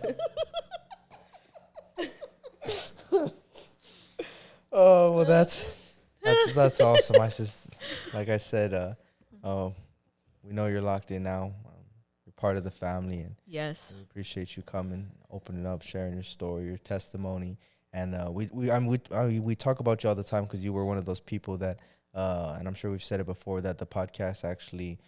Oh, well, that's awesome. Like I said, we know you're locked in now. You're part of the family, and Yes. we appreciate you coming, opening up, sharing your story, your testimony. And we talk about you all the time, because you were one of those people that, and I'm sure we've said it before, that the podcast actually,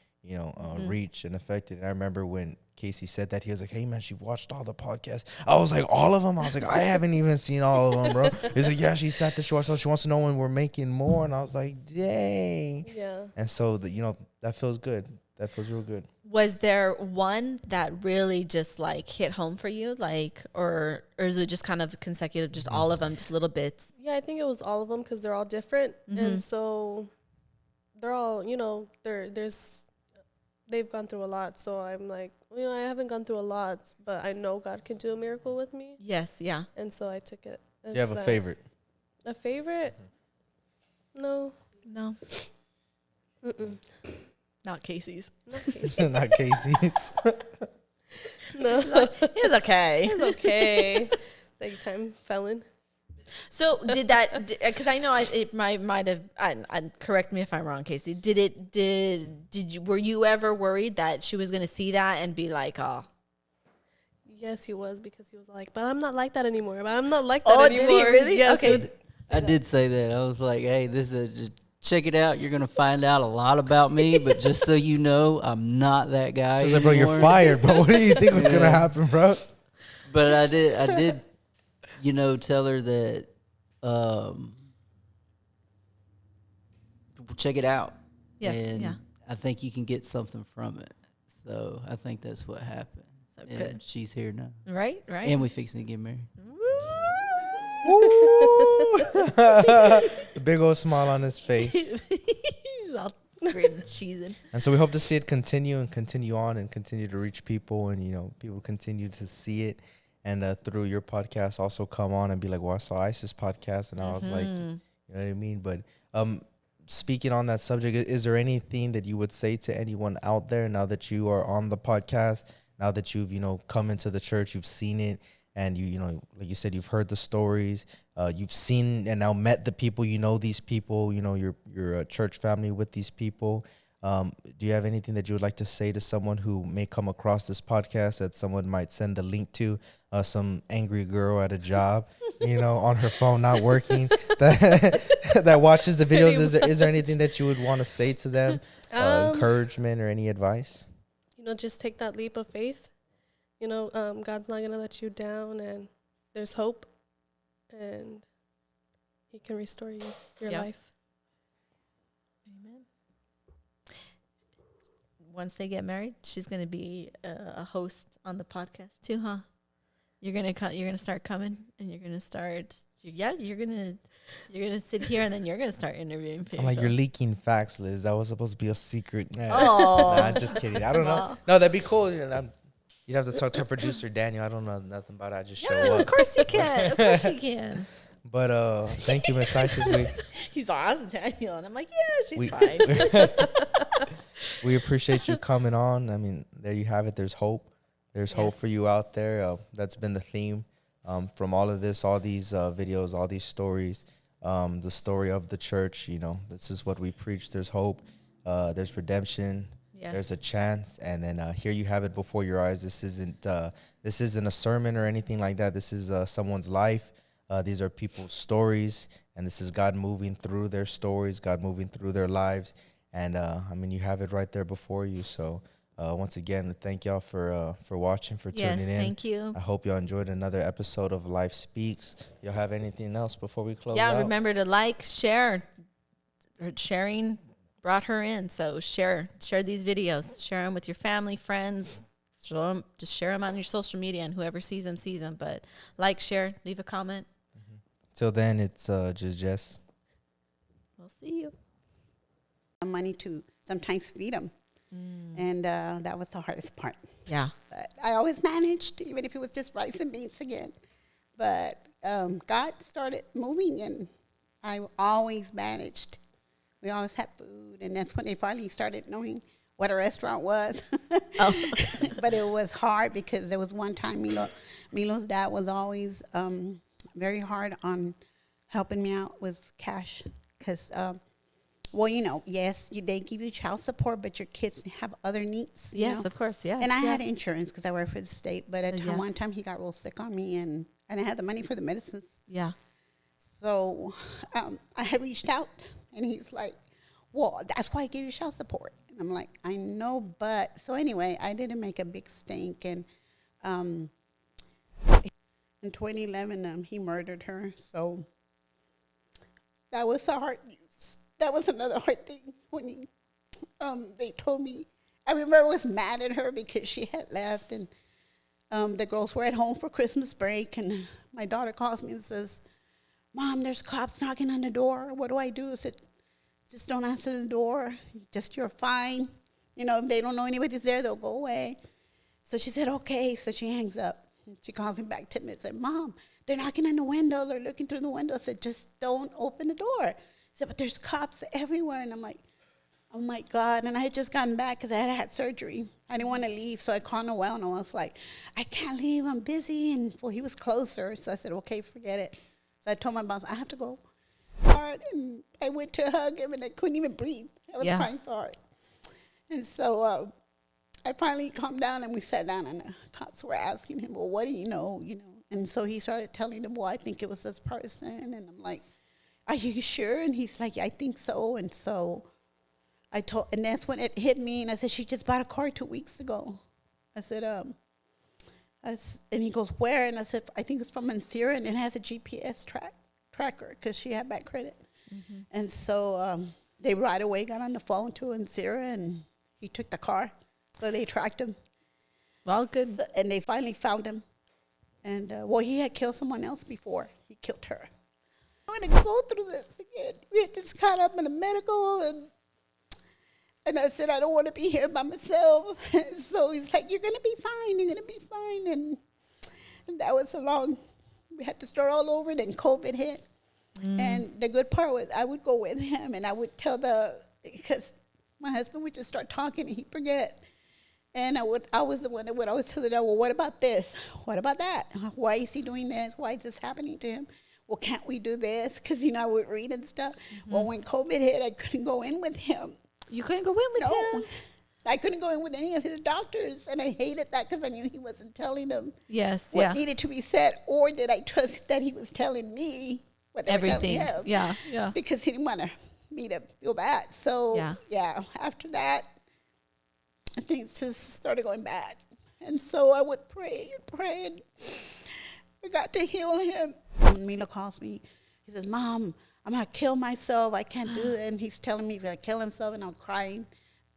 reached and affected. And I remember when Casey said that, he was like, hey, man, she watched all the podcasts. I was like, all of them? I was like, I haven't even seen all of them, bro. He's like, yeah, she sat the show, so she wants to know when we're making more. And I was like, dang. Yeah. And so, that feels good. That feels real good. Was there one that really just like hit home for you? Like, or is it just kind of consecutive, just all of them, just little bits? Yeah, I think it was all of them, because they're all different. And so they're all, they've gone through a lot. So I'm like, I haven't gone through a lot, but I know God can do a miracle with me. Yes. Yeah. And so I took it. Do you have a favorite? A favorite? No. No. Mm-mm. Not Casey's. Not Casey. Not Casey's. No. It's okay. It's okay. Like time felon. So did that, because I know it might have, correct me if I'm wrong, Casey. Were you ever worried that she was going to see that and be like, oh. Yes, he was, because he was like, but I'm not like that anymore. But I'm not like that anymore. Did he really? Yes, Okay. I did say that. I was like, hey, this is just check it out. You're going to find out a lot about me, but just so you know, I'm not that guy She's like, bro, you're anymore." fired, bro. What do you think was going to happen, bro? But I did, tell her that, check it out. Yes, And yeah. I think you can get something from it. So I think that's what happened. So And good. she's here now. Right. And we fixing to get married. The big old smile on his face. He's all gritting, cheesing. And so we hope to see it continue and continue on and continue to reach people, and people continue to see it, and through your podcast also come on and be like, well, I saw Isis podcast, and I was like, you know what I mean? But speaking on that subject, is there anything that you would say to anyone out there now that you are on the podcast, now that you've come into the church, you've seen it, and like you said, you've heard the stories, you've seen and now met the people, these people, you're a church family with these people. Do you have anything that you would like to say to someone who may come across this podcast that someone might send the link to, some angry girl at a job, on her phone not working, that watches the videos? Is there anything that you would want to say to them, encouragement or any advice? Just take that leap of faith. God's not going to let you down, and there's hope, and he can restore your Yep. life. Amen. Once they get married, she's gonna be a host on the podcast too, huh? You're gonna start coming, and you're gonna start. You're gonna sit here, and then you're gonna start interviewing people. I'm like, you're leaking facts, Liz. That was supposed to be a secret. Nah, Oh, nah, just kidding. I don't know. Well. No, that'd be cool. You'd have to talk to our producer Daniel. I don't know nothing about it. I just show Yeah, up. of course you can. Of course you can. But thank you, Miss Isis. He's awesome, Daniel, and I'm like, yeah, she's We- fine. We appreciate you coming on. I mean, there you have it. There's hope. There's hope Yes. for you out there. That's been the theme from all of this, all these videos, all these stories. The story of the church. This is what we preach. There's hope. There's redemption. Yes. There's a chance. And then here you have it before your eyes. This isn't a sermon or anything like that. This is someone's life. These are people's stories, and this is God moving through their stories, God moving through their lives. And you have it right there before you. So once again, thank y'all for watching, for tuning in. Yes, thank you. I hope y'all enjoyed another episode of Life Speaks. Y'all have anything else before we close Yeah, out? remember to like, share. Sharing brought her in, so share these videos. Share them with your family, friends. Just share them on your social media, and whoever sees them. But like, share, leave a comment. Till then, it's just Jess. We'll see you. Money to sometimes feed them. And that was the hardest part. Yeah. But I always managed, even if it was just rice and beans again. But God started moving, and I always managed. We always had food, and that's when they finally started knowing what a restaurant was. Oh. But it was hard because there was one time Milo's dad was always very hard on helping me out with cash because, yes, they give you child support, but your kids have other needs. Yes, of course. Yeah. And I had insurance because I worked for the state, but at Yeah. one time he got real sick on me, and I didn't have the money for the medicines. Yeah. So I had reached out, and he's like, well, that's why I gave you child support. And I'm like, I know, but. So anyway, I didn't make a big stink. And in 2011, he murdered her. So that was a hard news. That was another hard thing when they told me. I remember I was mad at her because she had left, and the girls were at home for Christmas break, and my daughter calls me and says, Mom, there's cops knocking on the door. What do I do? I said, just don't answer the door. Just, you're fine. If they don't know anybody's there, they'll go away. So she said, okay. So she hangs up. She calls him back 10 minutes and said, Mom, they're knocking on the window. They're looking through the window. I said, just don't open the door. I said, but there's cops everywhere. And I'm like, oh, my God. And I had just gotten back because I had surgery. I didn't want to leave, so I called Noel, and I was like, I can't leave. I'm busy. And he was closer. So I said, okay, forget it. So I told my boss, I have to go hard. And I went to hug him, and I couldn't even breathe. I was crying so hard. And so I finally calmed down, and we sat down, and the cops were asking him, well, what do you know? And so he started telling them, well, I think it was this person. And I'm like, are you sure? And he's like, yeah, I think so. And so and that's when it hit me, and I said, she just bought a car 2 weeks ago. I said, and he goes, where? And I said, I think it's from Mansira, and it has a GPS tracker because she had bad credit. Mm-hmm. And so they right away got on the phone to Mansira, and he took the car. So they tracked him. Well, good. So, and they finally found him. And, he had killed someone else before. He killed her. I want to go through this again. We had just caught up in the medical, and I said, I don't want to be here by myself. And so he's like, you're going to be fine. You're going to be fine. And that was we had to start all over. Then COVID hit. And the good part was I would go with him, and I would tell because my husband would just start talking, and he'd forget. And I was the one that would always tell the devil, well, what about this? What about that? Why is he doing this? Why is this happening to him? Well, can't we do this? Because, I would read and stuff. Mm-hmm. Well, when COVID hit, I couldn't go in with him. You couldn't go in with him? I couldn't go in with any of his doctors, and I hated that because I knew he wasn't telling them what needed to be said, or did I trust that he was telling me what they were telling him? Yeah. Because he didn't want me to feel bad. So, after that, things just started going bad. And so I would pray and I got to heal him. And Mila calls me. He says, Mom, I'm going to kill myself. I can't do it. And he's telling me he's going to kill himself. And I'm crying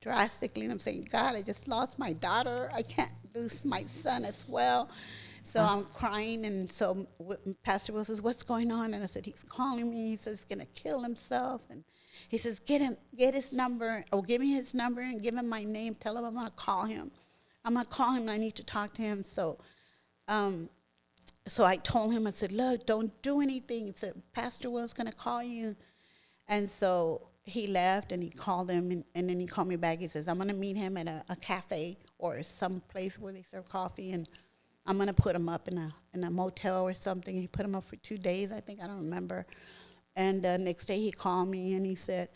drastically. And I'm saying, God, I just lost my daughter. I can't lose my son as well. So I'm crying. And so Pastor Will says, what's going on? And I said, he's calling me. He says he's going to kill himself. And he says, get his number, or give me his number and give him my name. Tell him I'm going to call him. I'm going to call him and I need to talk to him. So I told him, I said, look, don't do anything. He said, Pastor Will's going to call you. And so he left and he called him, and then he called me back. He says, I'm going to meet him at a cafe or some place where they serve coffee, and I'm going to put him up in a motel or something. He put him up for 2 days, I think. I don't remember. And next day he called me and he said,